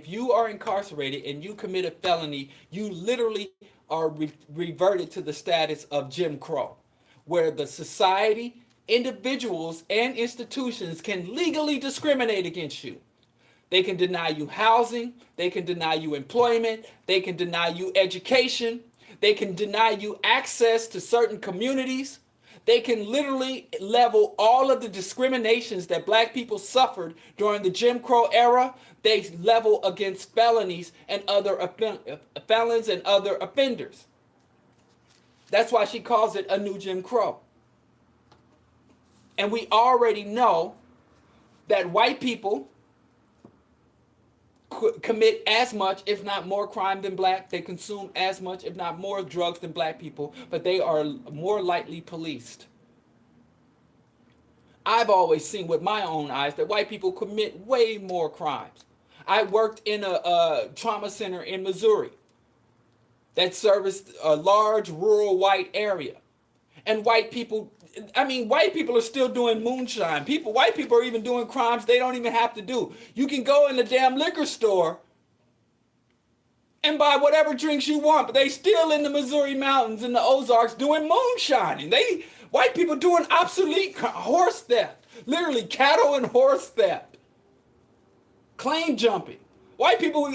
you are incarcerated and you commit a felony, you literally are reverted to the status of Jim Crow, where the society, individuals, and institutions can legally discriminate against you. They can deny you housing, they can deny you employment, they can deny you education, they can deny you access to certain communities. They can literally level all of the discriminations that black people suffered during the Jim Crow era. They level against felonies and other felons and other offenders. That's why she calls it a new Jim Crow. And we already know that white people commit as much, if not more, crime than black. They consume as much, if not more, drugs than black people, but they are more lightly policed. I've always seen with my own eyes that white people commit way more crimes. I worked in a trauma center in Missouri that serviced a large rural white area. And white people are still doing moonshine. White people are even doing crimes they don't even have to do. You can go in the damn liquor store and buy whatever drinks you want, but they still in the Missouri mountains and the Ozarks doing moonshining. White people doing obsolete horse theft, literally cattle and horse theft, claim jumping. White people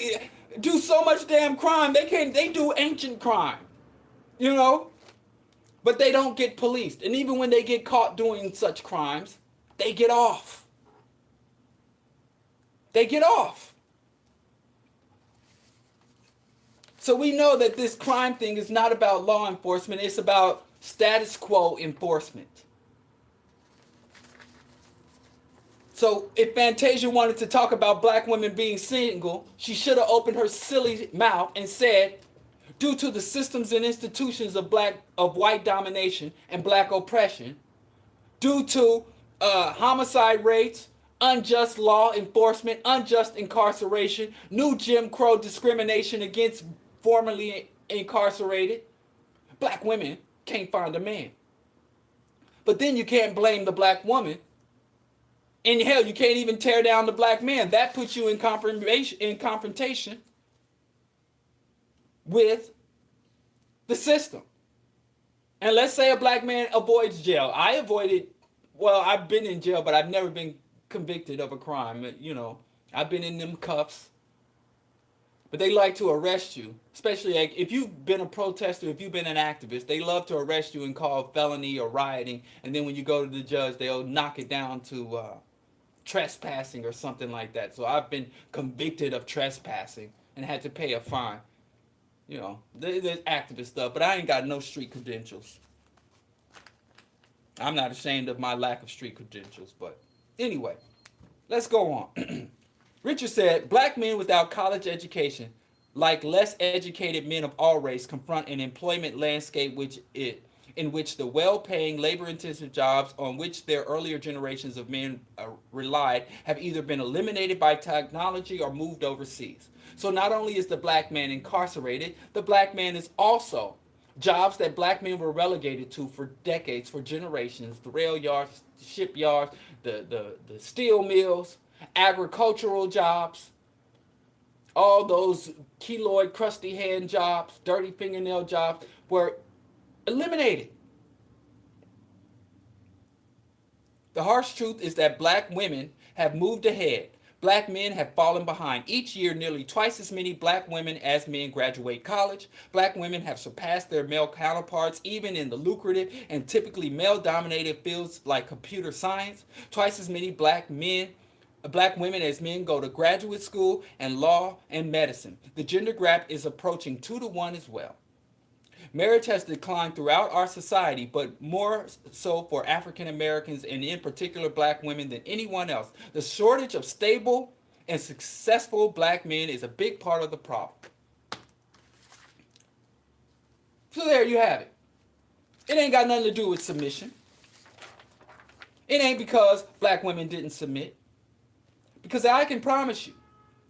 do so much damn crime. They do ancient crime, you know, but they don't get policed. And even when they get caught doing such crimes, they get off. They get off. So we know that this crime thing is not about law enforcement. It's about status quo enforcement. So if Fantasia wanted to talk about black women being single, she should have opened her silly mouth and said, due to the systems and institutions of white domination and black oppression, due to homicide rates, unjust law enforcement, unjust incarceration, new Jim Crow discrimination against formerly incarcerated, black women can't find a man. But then you can't blame the black woman. And hell, you can't even tear down the black man. That puts you in confrontation with the system. And let's say a black man avoids jail. I've been in jail, but I've never been convicted of a crime. You know, I've been in them cuffs. But they like to arrest you, especially like if you've been a protester, if you've been an activist, they love to arrest you and call felony or rioting. And then when you go to the judge, they'll knock it down to trespassing or something like that. So I've been convicted of trespassing and had to pay a fine. You know, there's activist stuff, but I ain't got no street credentials. I'm not ashamed of my lack of street credentials, but anyway, let's go on. Richard said, black men without college education, like less educated men of all race, confront an employment landscape in which the well-paying, labor-intensive jobs on which their earlier generations of men relied have either been eliminated by technology or moved overseas. So not only is the black man incarcerated, the black man is also jobs that black men were relegated to for decades, for generations, the rail yards, the shipyards, the steel mills, agricultural jobs, all those keloid, crusty hand jobs, dirty fingernail jobs were eliminated. The harsh truth is that black women have moved ahead. Black men have fallen behind. Each year, nearly twice as many black women as men graduate college. Black women have surpassed their male counterparts even in the lucrative and typically male-dominated fields like computer science. Twice as many black women as men go to graduate school and law and medicine. The gender gap is approaching 2-to-1 as well. Marriage has declined throughout our society, but more so for African Americans and in particular black women than anyone else. The shortage of stable and successful black men is a big part of the problem. So there you have it. It ain't got nothing to do with submission. It ain't because black women didn't submit. Because I can promise you,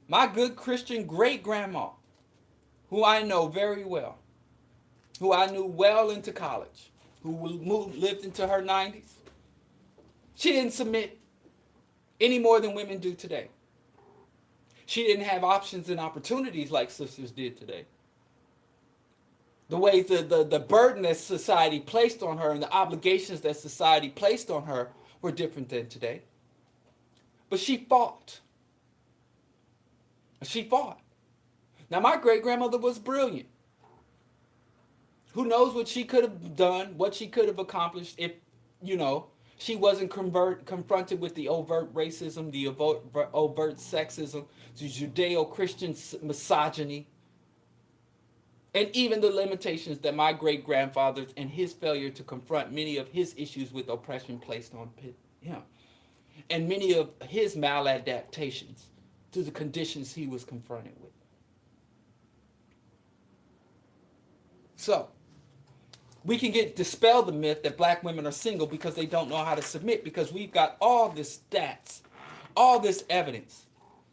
my good Christian great-grandma, who I know very well, who I knew well into college, who lived into her 90s, she didn't submit any more than women do today. She didn't have options and opportunities like sisters did today. The ways the burden that society placed on her and the obligations that society placed on her were different than today. But she fought. She fought. Now, my great-grandmother was brilliant. Who knows what she could have done, what she could have accomplished if, she wasn't confronted with the overt racism, the overt sexism, the Judeo-Christian misogyny, and even the limitations that my great-grandfather and his failure to confront many of his issues with oppression placed on him, and many of his maladaptations to the conditions he was confronted with. So, we can dispel the myth that black women are single because they don't know how to submit, because we've got all this stats, all this evidence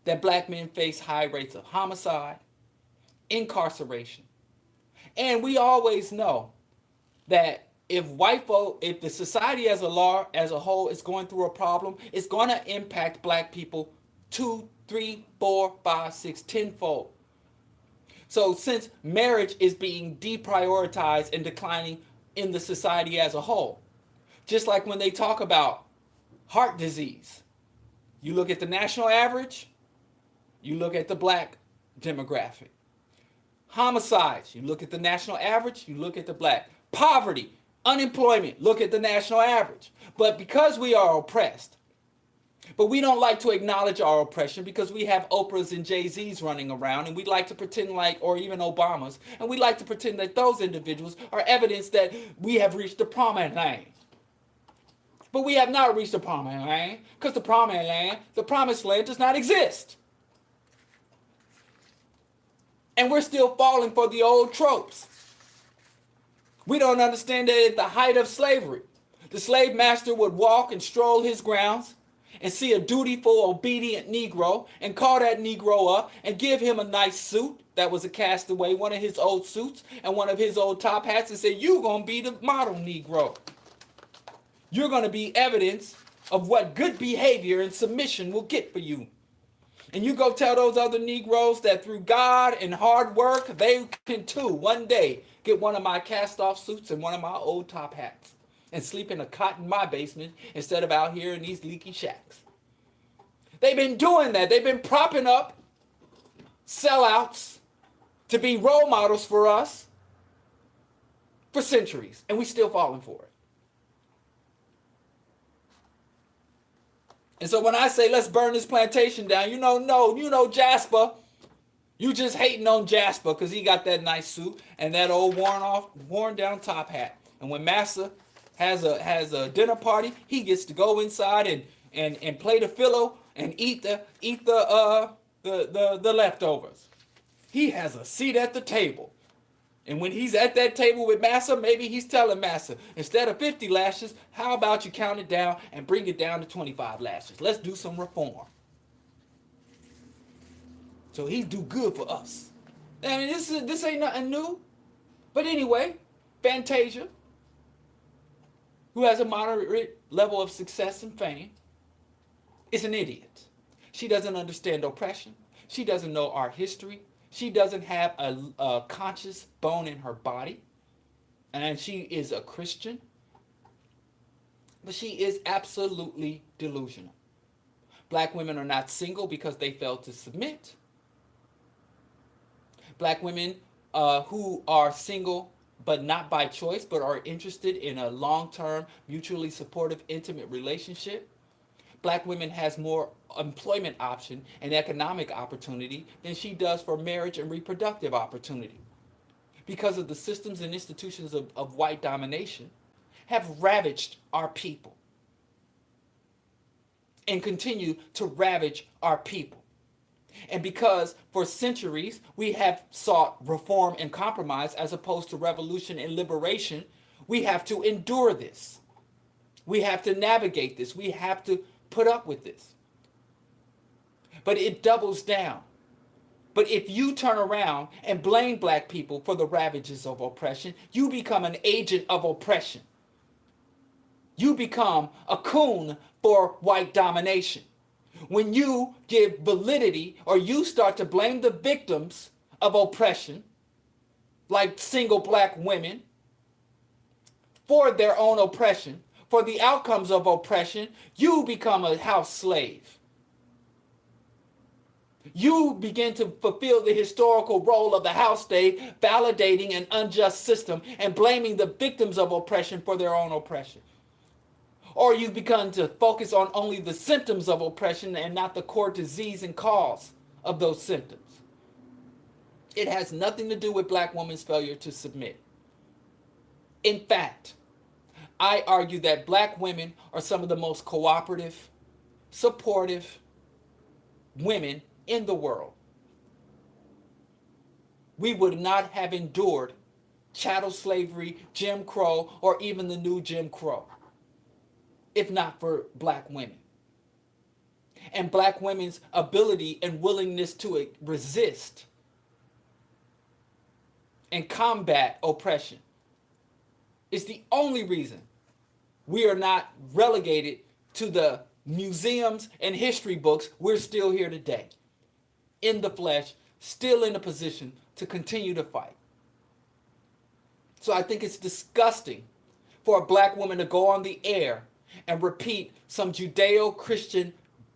that black men face high rates of homicide, incarceration. And we always know that if the society as a whole is going through a problem, it's going to impact black people 2, 3, 4, 5, 6, 10-fold. So since marriage is being deprioritized and declining in the society as a whole, just like when they talk about heart disease, you look at the national average, You look at the black demographic. Homicides, you look at the national average, you look at the black. Poverty, unemployment, look at the national average. But because we are oppressed, but we don't like to acknowledge our oppression because we have Oprahs and Jay-Z's running around, and we like to pretend like, or even Obamas, and we like to pretend that those individuals are evidence that we have reached the promised land. But we have not reached the promised land because the promised land does not exist. And we're still falling for the old tropes. We don't understand that at the height of slavery, the slave master would walk and stroll his grounds and see a dutiful, obedient Negro and call that Negro up and give him a nice suit that was a castaway, one of his old suits and one of his old top hats, and say, you're going to be the model Negro. You're going to be evidence of what good behavior and submission will get for you. And you go tell those other Negroes that through God and hard work, they can too one day get one of my cast-off suits and one of my old top hats and sleep in a cot in my basement instead of out here in these leaky shacks. They've been doing that. They've been propping up sellouts to be role models for us for centuries, and we still falling for it. And so when I say let's burn this plantation down, Jasper, you just hating on Jasper because he got that nice suit and that old worn down top hat. And when Massa has a dinner party, he gets to go inside and play the fiddle and eat the leftovers. He has a seat at the table. And when he's at that table with Massa, maybe he's telling Massa, instead of 50 lashes, how about you count it down and bring it down to 25 lashes? Let's do some reform. So he do good for us. I mean, this ain't nothing new. But anyway, Fantasia, who has a moderate level of success and fame, is an idiot. She doesn't understand oppression. She doesn't know our history. She doesn't have a conscious bone in her body. And she is a Christian. But she is absolutely delusional. Black women are not single because they failed to submit. Black women who are single but not by choice but are interested in a long-term, mutually supportive, intimate relationship. Black women has more employment option and economic opportunity than she does for marriage and reproductive opportunity. Because of the systems and institutions of white domination have ravaged our people and continue to ravage our people. And because for centuries we have sought reform and compromise as opposed to revolution and liberation, we have to endure this. We have to navigate this. We have to put up with this. But it doubles down. But if you turn around and blame black people for the ravages of oppression, you become an agent of oppression. You become a coon for white domination. When you give validity or you start to blame the victims of oppression, like single black women, for their own oppression, for the outcomes of oppression, you become a house slave. You begin to fulfill the historical role of the house state, validating an unjust system and blaming the victims of oppression for their own oppression. Or you begin to focus on only the symptoms of oppression and not the core disease and cause of those symptoms. It has nothing to do with black women's failure to submit. In fact, I argue that black women are some of the most cooperative, supportive women in the world. We would not have endured chattel slavery, Jim Crow, or even the new Jim Crow if not for black women. And black women's ability and willingness to resist and combat oppression is the only reason we are not relegated to the museums and history books. We're still here today, in the flesh, still in a position to continue to fight. So I think it's disgusting for a black woman to go on the air and repeat some Judeo-Christian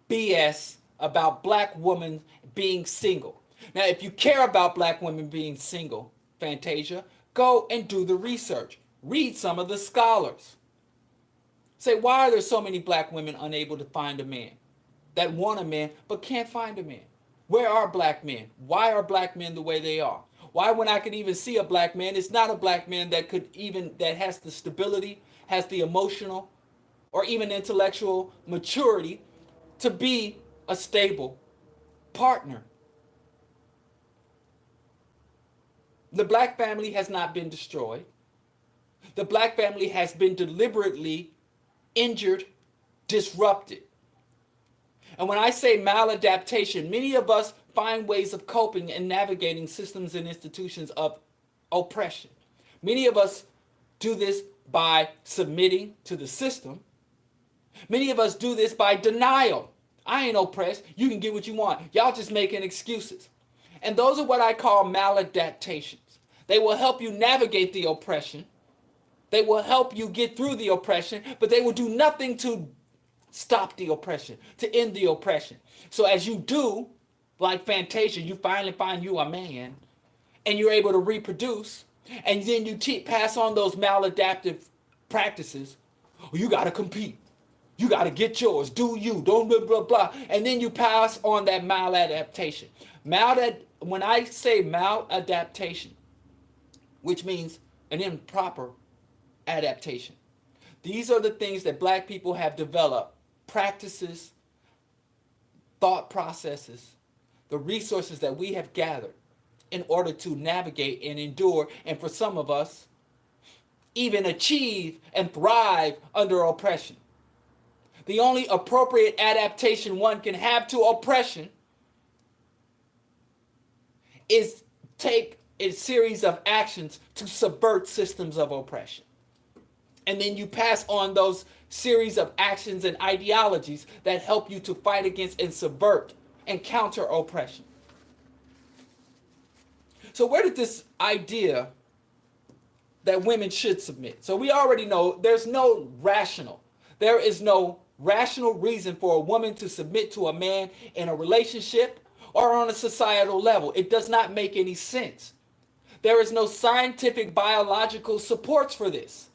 BS about black women being single. Now, if you care about black women being single, Fantasia, go and do the research. Read some of the scholars. Say, why are there so many black women unable to find a man? That want a man but can't find a man. Where are black men? Why are black men the way they are? Why, when I could even see a black man, it's not a black man that has the stability, has the emotional or even intellectual maturity to be a stable partner. The black family has not been destroyed. The black family has been deliberately injured, disrupted. And when I say maladaptation, many of us find ways of coping and navigating systems and institutions of oppression. Many of us do this by submitting to the system. Many of us do this by denial. I ain't oppressed. You can get what you want. Y'all just making excuses. And those are what I call maladaptations. They will help you navigate the oppression. They will help you get through the oppression, but they will do nothing to stop the oppression, to end the oppression. So as you do, like Fantasia, you finally find you a man, and you're able to reproduce, and then you pass on those maladaptive practices. You got to compete. You got to get yours. Do you. Don't blah, blah, blah. And then you pass on that maladaptation. When I say maladaptation, which means an improper adaptation, these are the things that black people have developed, practices, thought processes, the resources that we have gathered in order to navigate and endure, and for some of us, even achieve and thrive under oppression. The only appropriate adaptation one can have to oppression is take a series of actions to subvert systems of oppression. And then you pass on those series of actions and ideologies that help you to fight against and subvert and counter oppression. So where did this idea that women should submit? So we already know there is no rational reason for a woman to submit to a man in a relationship or on a societal level. It does not make any sense. There is no scientific biological supports for this.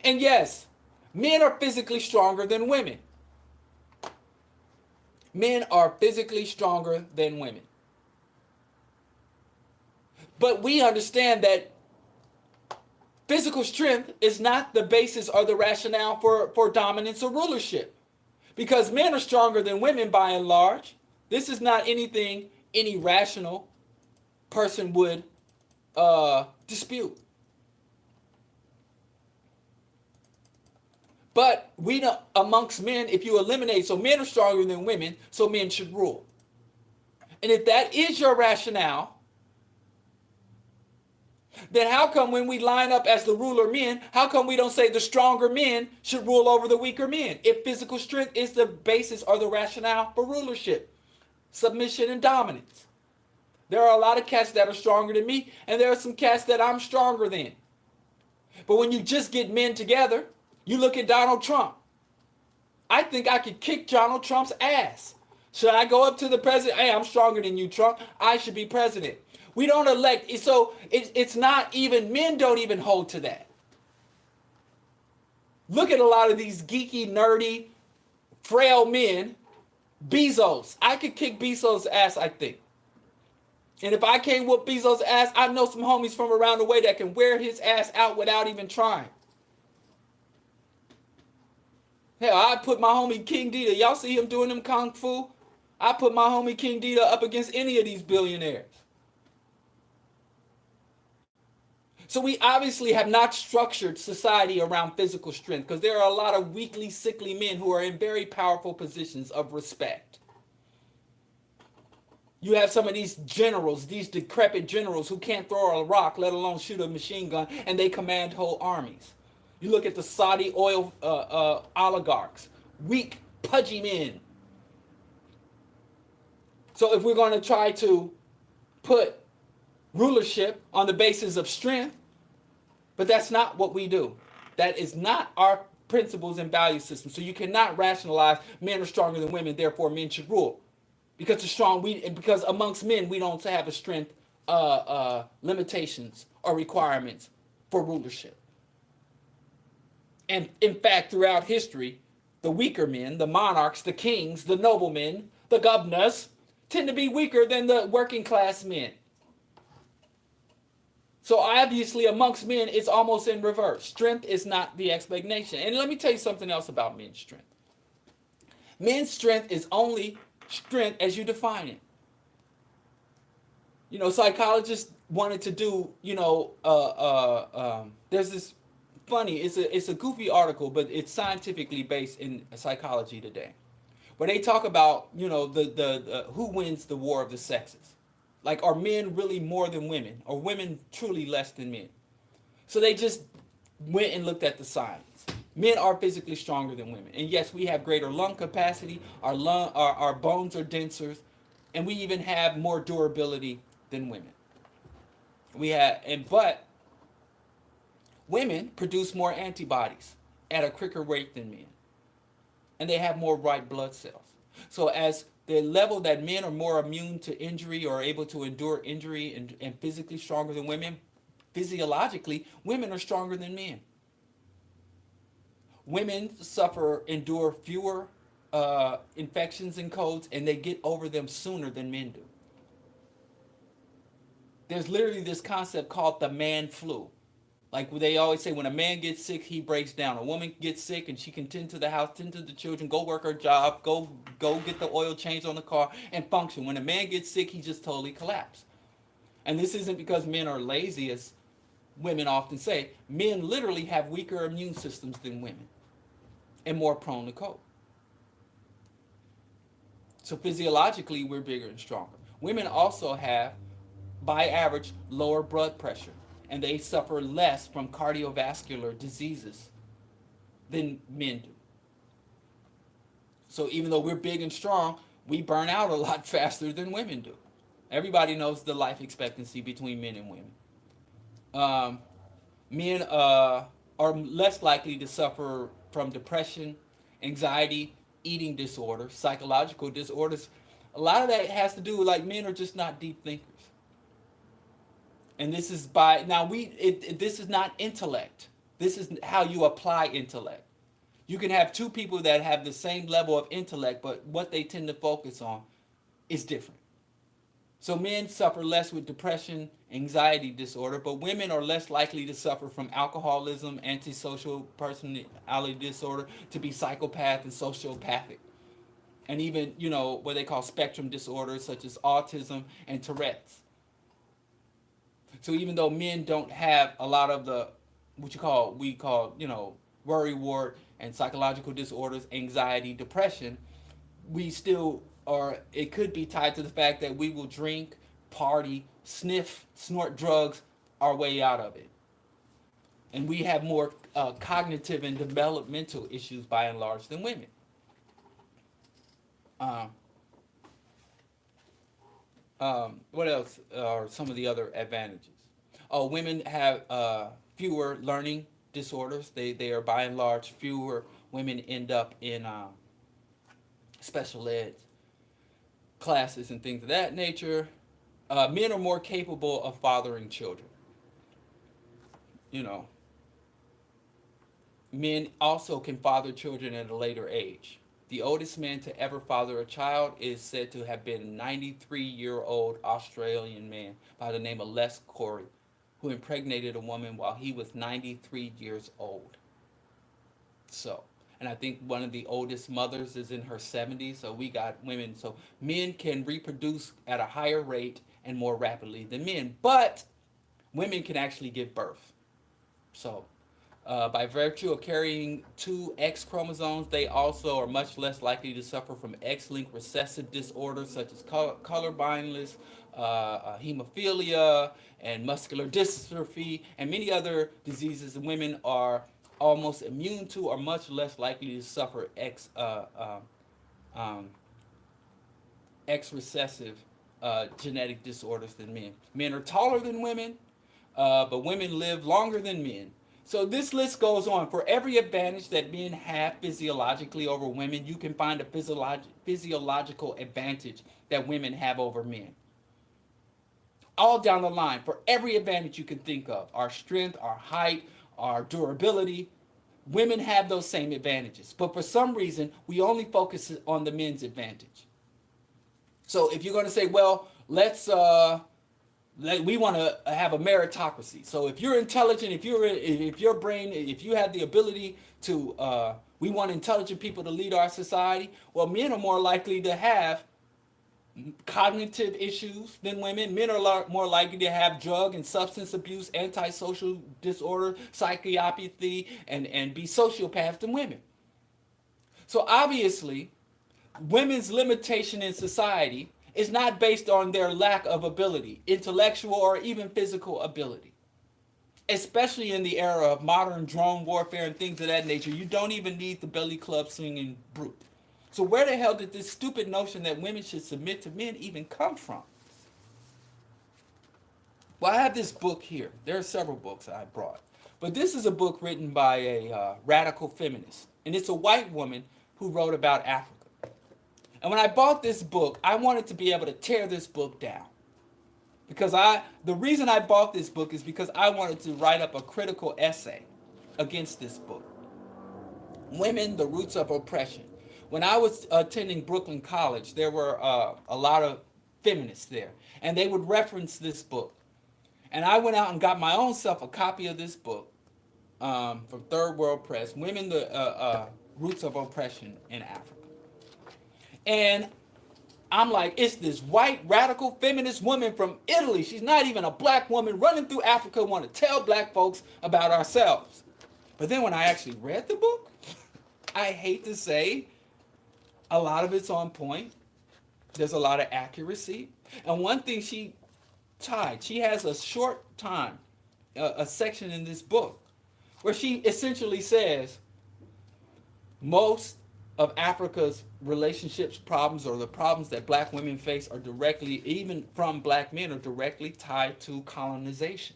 And yes, men are physically stronger than women. Men are physically stronger than women. But we understand that physical strength is not the basis or the rationale for dominance or rulership. Because men are stronger than women by and large. This is not anything any rational person would dispute. But we know amongst men, if you eliminate, so men are stronger than women, so men should rule. And if that is your rationale, then how come when we line up as the ruler men, how come we don't say the stronger men should rule over the weaker men? If physical strength is the basis or the rationale for rulership, submission, and dominance. There are a lot of cats that are stronger than me, and there are some cats that I'm stronger than. But when you just get men together, you look at Donald Trump. I think I could kick Donald Trump's ass. Should I go up to the president? Hey, I'm stronger than you, Trump. I should be president. We don't elect. So it's not even, men don't even hold to that. Look at a lot of these geeky, nerdy, frail men. Bezos. I could kick Bezos' ass, I think. And if I can't whoop Bezos' ass, I know some homies from around the way that can wear his ass out without even trying. Hell, I put my homie King Dita. Y'all see him doing them kung fu? I put my homie King Dita up against any of these billionaires. So we obviously have not structured society around physical strength, because there are a lot of weakly, sickly men who are in very powerful positions of respect. You have some of these generals, these decrepit generals who can't throw a rock, let alone shoot a machine gun, and they command whole armies. You look at the Saudi oil oligarchs, weak, pudgy men. So if we're going to try to put rulership on the basis of strength, but that's not what we do. That is not our principles and value systems. So you cannot rationalize men are stronger than women, therefore men should rule. Because because amongst men we don't have a strength limitations or requirements for rulership. And in fact, throughout history, the weaker men, the monarchs, the kings, the noblemen, the governors, tend to be weaker than the working class men. So obviously, amongst men, it's almost in reverse. Strength is not the explanation. And let me tell you something else about men's strength. Men's strength is only strength as you define it. Psychologists wanted to do, there's this funny, it's a goofy article, but it's scientifically based in psychology today, where they talk about, the who wins the war of the sexes. Like, are men really more than women? Or women truly less than men? So they just went and looked at the science. Men are physically stronger than women. And yes, we have greater lung capacity, our bones are denser, and we even have more durability than women. But women produce more antibodies at a quicker rate than men. And they have more white blood cells. So as the level that men are more immune to injury or able to endure injury and physically stronger than women, physiologically, women are stronger than men. Women endure fewer infections and colds, and they get over them sooner than men do. There's literally this concept called the man flu. Like they always say, when a man gets sick, he breaks down. A woman gets sick and she can tend to the house, tend to the children, go work her job, go get the oil changed on the car, and function. When a man gets sick, he just totally collapses. And this isn't because men are lazy, as women often say. Men literally have weaker immune systems than women and more prone to cold. So physiologically, we're bigger and stronger. Women also have, by average, lower blood pressure, and they suffer less from cardiovascular diseases than men do. So even though we're big and strong, we burn out a lot faster than women do. Everybody knows the life expectancy between men and women. Men are less likely to suffer from depression, anxiety, eating disorders, psychological disorders. A lot of that has to do with, like, men are just not deep thinkers. And this is this is not intellect. This is how you apply intellect. You can have two people that have the same level of intellect, but what they tend to focus on is different. So men suffer less with depression, anxiety disorder, but women are less likely to suffer from alcoholism, antisocial personality disorder, to be psychopath and sociopathic. And even, what they call spectrum disorders such as autism and Tourette's. So even though men don't have a lot of the we call worry ward and psychological disorders, anxiety, depression, we still are. It could be tied to the fact that we will drink, party, snort drugs our way out of it, and we have more cognitive and developmental issues by and large than women. What else are some of the other advantages? Oh, women have fewer learning disorders. They are by and large fewer women end up in special ed classes and things of that nature. Men are more capable of fathering children. Men also can father children at a later age. The oldest man to ever father a child is said to have been a 93-year-old Australian man by the name of Les Corey, who impregnated a woman while he was 93 years old. So, and I think one of the oldest mothers is in her 70s, so we got women. So men can reproduce at a higher rate and more rapidly than men, but women can actually give birth. So by virtue of carrying two X chromosomes, they also are much less likely to suffer from X-linked recessive disorders such as color blindness, hemophilia, and muscular dystrophy, and many other diseases that women are almost immune to, or much less likely to suffer X recessive genetic disorders than men. Men are taller than women, but women live longer than men. So this list goes on. For every advantage that men have physiologically over women, you can find a physiological advantage that women have over men. All down the line, for every advantage you can think of, our strength, our height, our durability, women have those same advantages. But for some reason, we only focus on the men's advantage. So if you're going to say, well, we want to have a meritocracy. So if you're intelligent, if your brain, if you have the ability to, we want intelligent people to lead our society. Well, men are more likely to have cognitive issues than women. Men are more likely to have drug and substance abuse, antisocial disorder, psychopathy, and be sociopaths than women. So obviously, women's limitation in society is not based on their lack of ability, intellectual or even physical ability. Especially in the era of modern drone warfare and things of that nature, you don't even need the belly club swinging brute. So where the hell did this stupid notion that women should submit to men even come from? Well, I have this book here. There are several books I brought. But this is a book written by a radical feminist. And it's a white woman who wrote about Africa. And when I bought this book, I wanted to be able to tear this book down. Because the reason I bought this book is because I wanted to write up a critical essay against this book. Women, the Roots of Oppression. When I was attending Brooklyn College, there were a lot of feminists there. And they would reference this book. And I went out and got my own self a copy of this book from Third World Press, Women, the Roots of Oppression in Africa. And I'm like, it's this white radical feminist woman from Italy. She's not even a black woman running through Africa, want to tell black folks about ourselves. But then when I actually read the book, I hate to say, a lot of it's on point. There's a lot of accuracy. And one thing she has a short time, a section in this book, where she essentially says most of Africa's relationships problems, or the problems that black women face, are directly, even from black men, are directly tied to colonization.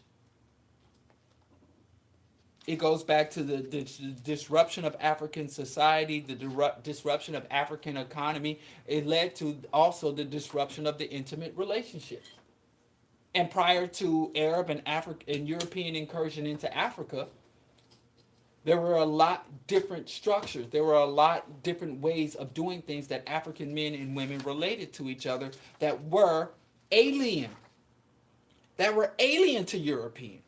It goes back to the disruption of African society, the disruption of African economy. It led to also the disruption of the intimate relationships. And prior to Arab and European incursion into Africa, there were a lot different structures. There were a lot different ways of doing things that African men and women related to each other that were alien. That were alien to Europeans.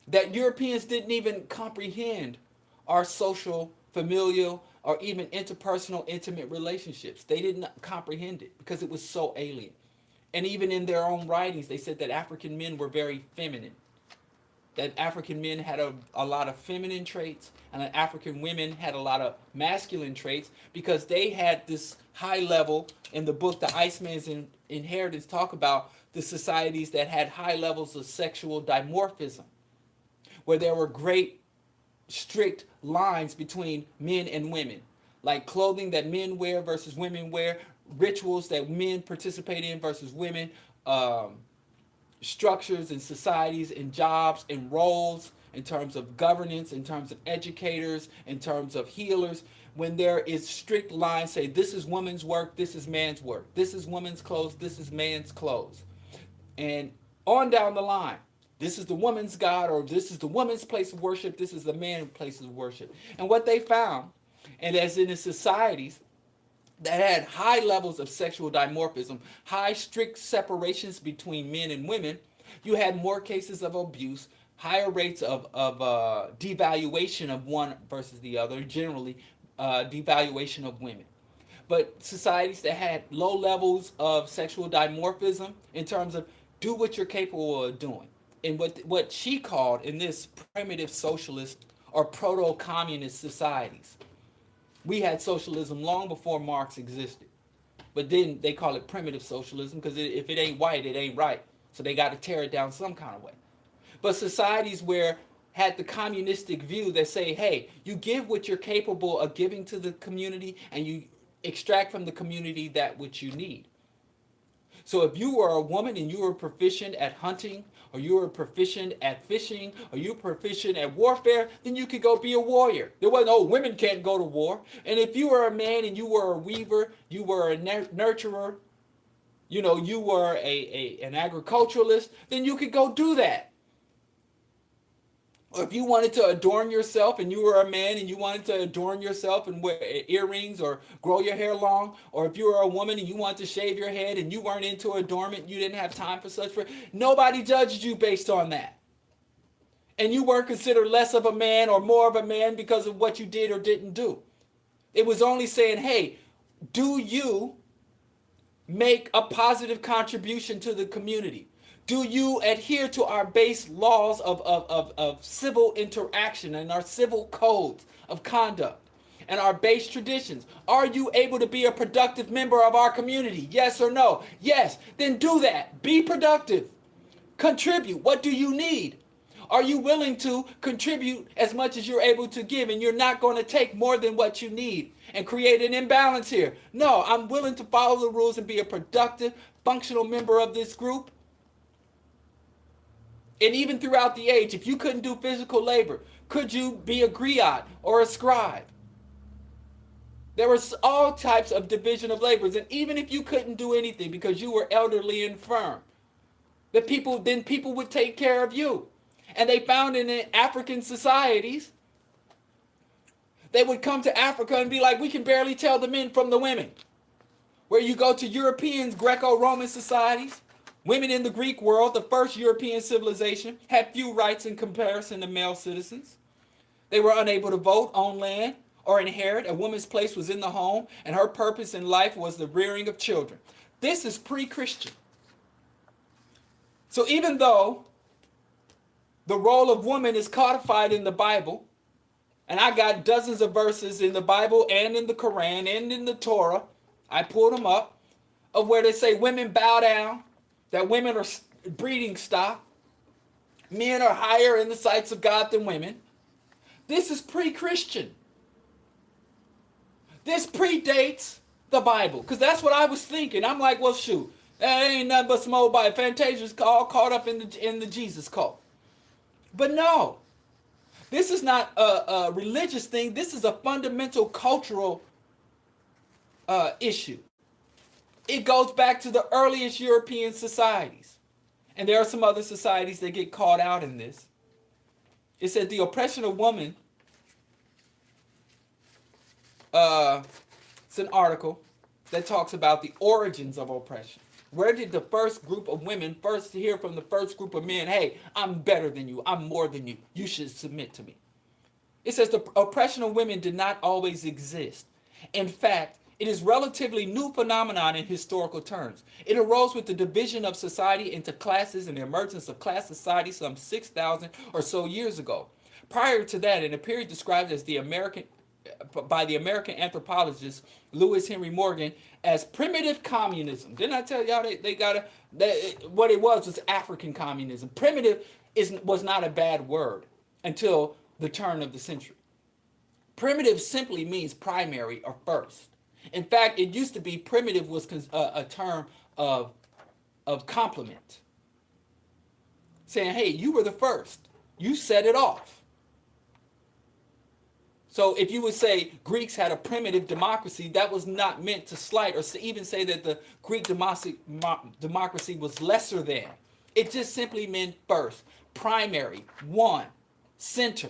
That Europeans didn't even comprehend our social, familial, or even interpersonal, intimate relationships. They didn't comprehend it because it was so alien. And even in their own writings, they said that African men were very feminine. That African men had a lot of feminine traits, and that African women had a lot of masculine traits, because they had this high level. In the book, The Iceman's Inheritance, talk about the societies that had high levels of sexual dimorphism, where there were great strict lines between men and women, like clothing that men wear versus women wear, rituals that men participate in versus women, structures and societies and jobs and roles in terms of governance, in terms of educators, in terms of healers. When there is strict lines, say this is woman's work, this is man's work, this is woman's clothes, this is man's clothes, and on down the line. This is the woman's God, or this is the woman's place of worship, this is the man's place of worship. And what they found, and as in the societies that had high levels of sexual dimorphism, high strict separations between men and women, you had more cases of abuse, higher rates of devaluation of one versus the other, generally devaluation of women. But societies that had low levels of sexual dimorphism, in terms of do what you're capable of doing, and what she called in this primitive socialist or proto-communist societies. We had socialism long before Marx existed. But then they call it primitive socialism because if it ain't white, it ain't right. So they got to tear it down some kind of way. But societies where had the communistic view that say, hey, you give what you're capable of giving to the community, and you extract from the community that which you need. So if you were a woman and you were proficient at hunting or you were proficient at fishing, or you were proficient at warfare, then you could go be a warrior. There wasn't, oh, women can't go to war. And if you were a man and you were a weaver, you were a nurturer, you were an agriculturalist, then you could go do that. Or if you wanted to adorn yourself and you were a man and you wanted to adorn yourself and wear earrings or grow your hair long, or if you were a woman and you wanted to shave your head and you weren't into adornment, you didn't have time for such, nobody judged you based on that. And you weren't considered less of a man or more of a man because of what you did or didn't do. It was only saying, hey, do you make a positive contribution to the community? Do you adhere to our base laws of civil interaction and our civil codes of conduct and our base traditions? Are you able to be a productive member of our community? Yes or no? Yes. Then do that. Be productive. Contribute. What do you need? Are you willing to contribute as much as you're able to give, and you're not going to take more than what you need and create an imbalance here? No, I'm willing to follow the rules and be a productive, functional member of this group. And even throughout the age, if you couldn't do physical labor, could you be a griot or a scribe? There was all types of division of labors. And even if you couldn't do anything because you were elderly and infirm, then people would take care of you. And they found in the African societies, they would come to Africa and be like, we can barely tell the men from the women. Where you go to Europeans, Greco-Roman societies, women in the Greek world, the first European civilization, had few rights in comparison to male citizens. They were unable to vote, own land, or inherit. A woman's place was in the home, and her purpose in life was the rearing of children. This is pre-Christian. So even though the role of woman is codified in the Bible, and I got dozens of verses in the Bible and in the Quran and in the Torah, I pulled them up, of where they say women bow down, that women are breeding stock, men are higher in the sights of God than women. This is pre-Christian. This predates the Bible, because that's what I was thinking. I'm like, well, shoot, that ain't nothing but some old Bible. Fantasia's all caught up in the Jesus cult. But no, this is not a religious thing. This is a fundamental cultural issue. It goes back to the earliest European societies. And there are some other societies that get caught out in this. It says the oppression of women. It's an article that talks about the origins of oppression. Where did the first group of women first hear from the first group of men, hey, I'm better than you, I'm more than you, you should submit to me? It says the oppression of women did not always exist. In fact, it is a relatively new phenomenon in historical terms. It arose with the division of society into classes and the emergence of class society some 6,000 or so years ago. Prior to that, in a period described as by the American anthropologist Lewis Henry Morgan as primitive communism. Didn't I tell y'all what it was African communism. Primitive was not a bad word until the turn of the century. Primitive simply means primary or first. In fact, it used to be primitive was a term of compliment. Saying, hey, you were the first. You set it off. So if you would say Greeks had a primitive democracy, that was not meant to slight or even say that the Greek democracy was lesser than. It just simply meant first, primary, one, center.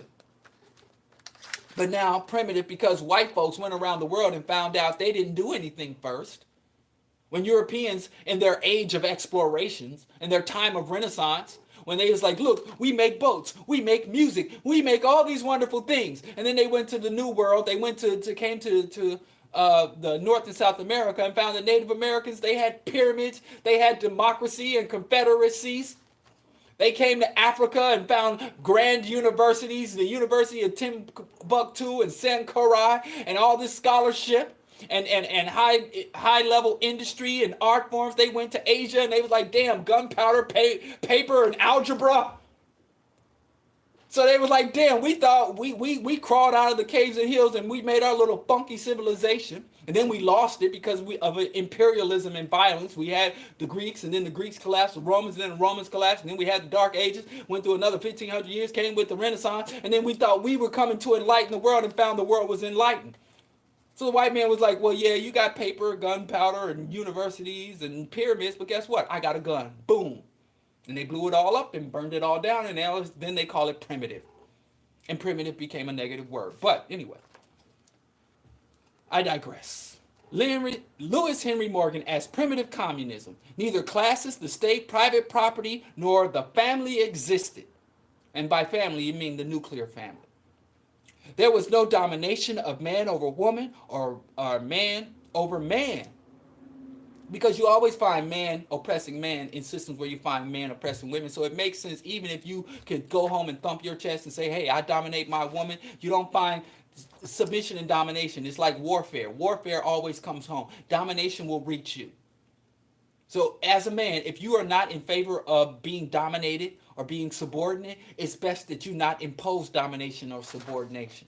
But now primitive because white folks went around the world and found out they didn't do anything first. When Europeans in their age of explorations, in their time of Renaissance, when they was like, look, we make boats, we make music, we make all these wonderful things. And then they went to the New World, they came to the North and South America and found that Native Americans, they had pyramids, they had democracy and confederacies. They came to Africa and found grand universities, the University of Timbuktu and Sankara, and all this scholarship and high level industry and art forms. They went to Asia and they was like, damn, gunpowder, paper, and algebra. So they was like, damn, we thought we crawled out of the caves and hills and we made our little funky civilization. And then we lost it because of imperialism and violence. We had the Greeks, and then the Greeks collapsed, the Romans, and then the Romans collapsed, and then we had the Dark Ages, went through another 1,500 years, came with the Renaissance, and then we thought we were coming to enlighten the world and found the world was enlightened. So the white man was like, well, yeah, you got paper, gunpowder, and universities and pyramids, but guess what? I got a gun. Boom. And they blew it all up and burned it all down, and then they call it primitive. And primitive became a negative word. But anyway, I digress. Lewis Henry Morgan as primitive communism. Neither classes, the state, private property, nor the family existed. And by family, you mean the nuclear family. There was no domination of man over woman or man over man. Because you always find man oppressing man in systems where you find man oppressing women. So it makes sense, even if you could go home and thump your chest and say, hey, I dominate my woman, you don't find submission and domination. It's like warfare. Warfare always comes home. Domination will reach you. So as a man, if you are not in favor of being dominated or being subordinate, it's best that you not impose domination or subordination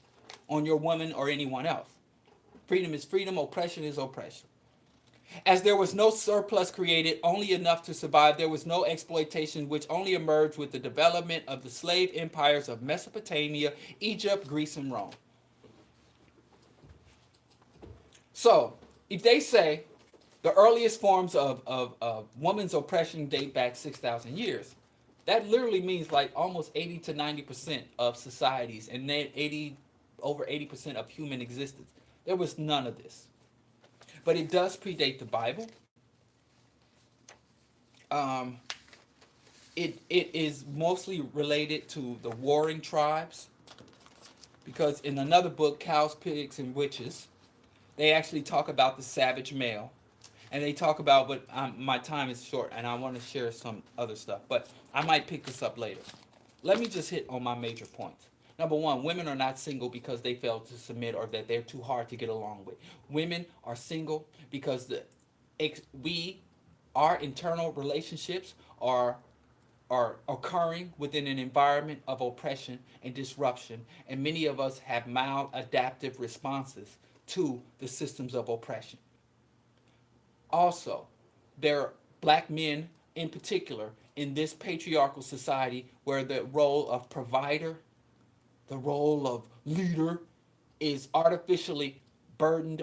on your woman or anyone else. Freedom is freedom, oppression is oppression. As there was no surplus created, only enough to survive, there was no exploitation, which only emerged with the development of the slave empires of Mesopotamia, Egypt, Greece, and Rome. So, if they say the earliest forms of woman's oppression date back 6,000 years, that literally means like almost 80 to 90% of societies and then over 80% of human existence. There was none of this. But it does predate the Bible. It is mostly related to the warring tribes, because in another book, Cows, Pigs, and Witches, they actually talk about the savage male. And they talk about, but my time is short and I want to share some other stuff, but I might pick this up later. Let me just hit on my major points. Number one, women are not single because they fail to submit or that they're too hard to get along with. Women are single because our internal relationships are occurring within an environment of oppression and disruption, and many of us have maladaptive responses to the systems of oppression. Also, there are black men in particular in this patriarchal society where the role of provider, the role of leader is artificially burdened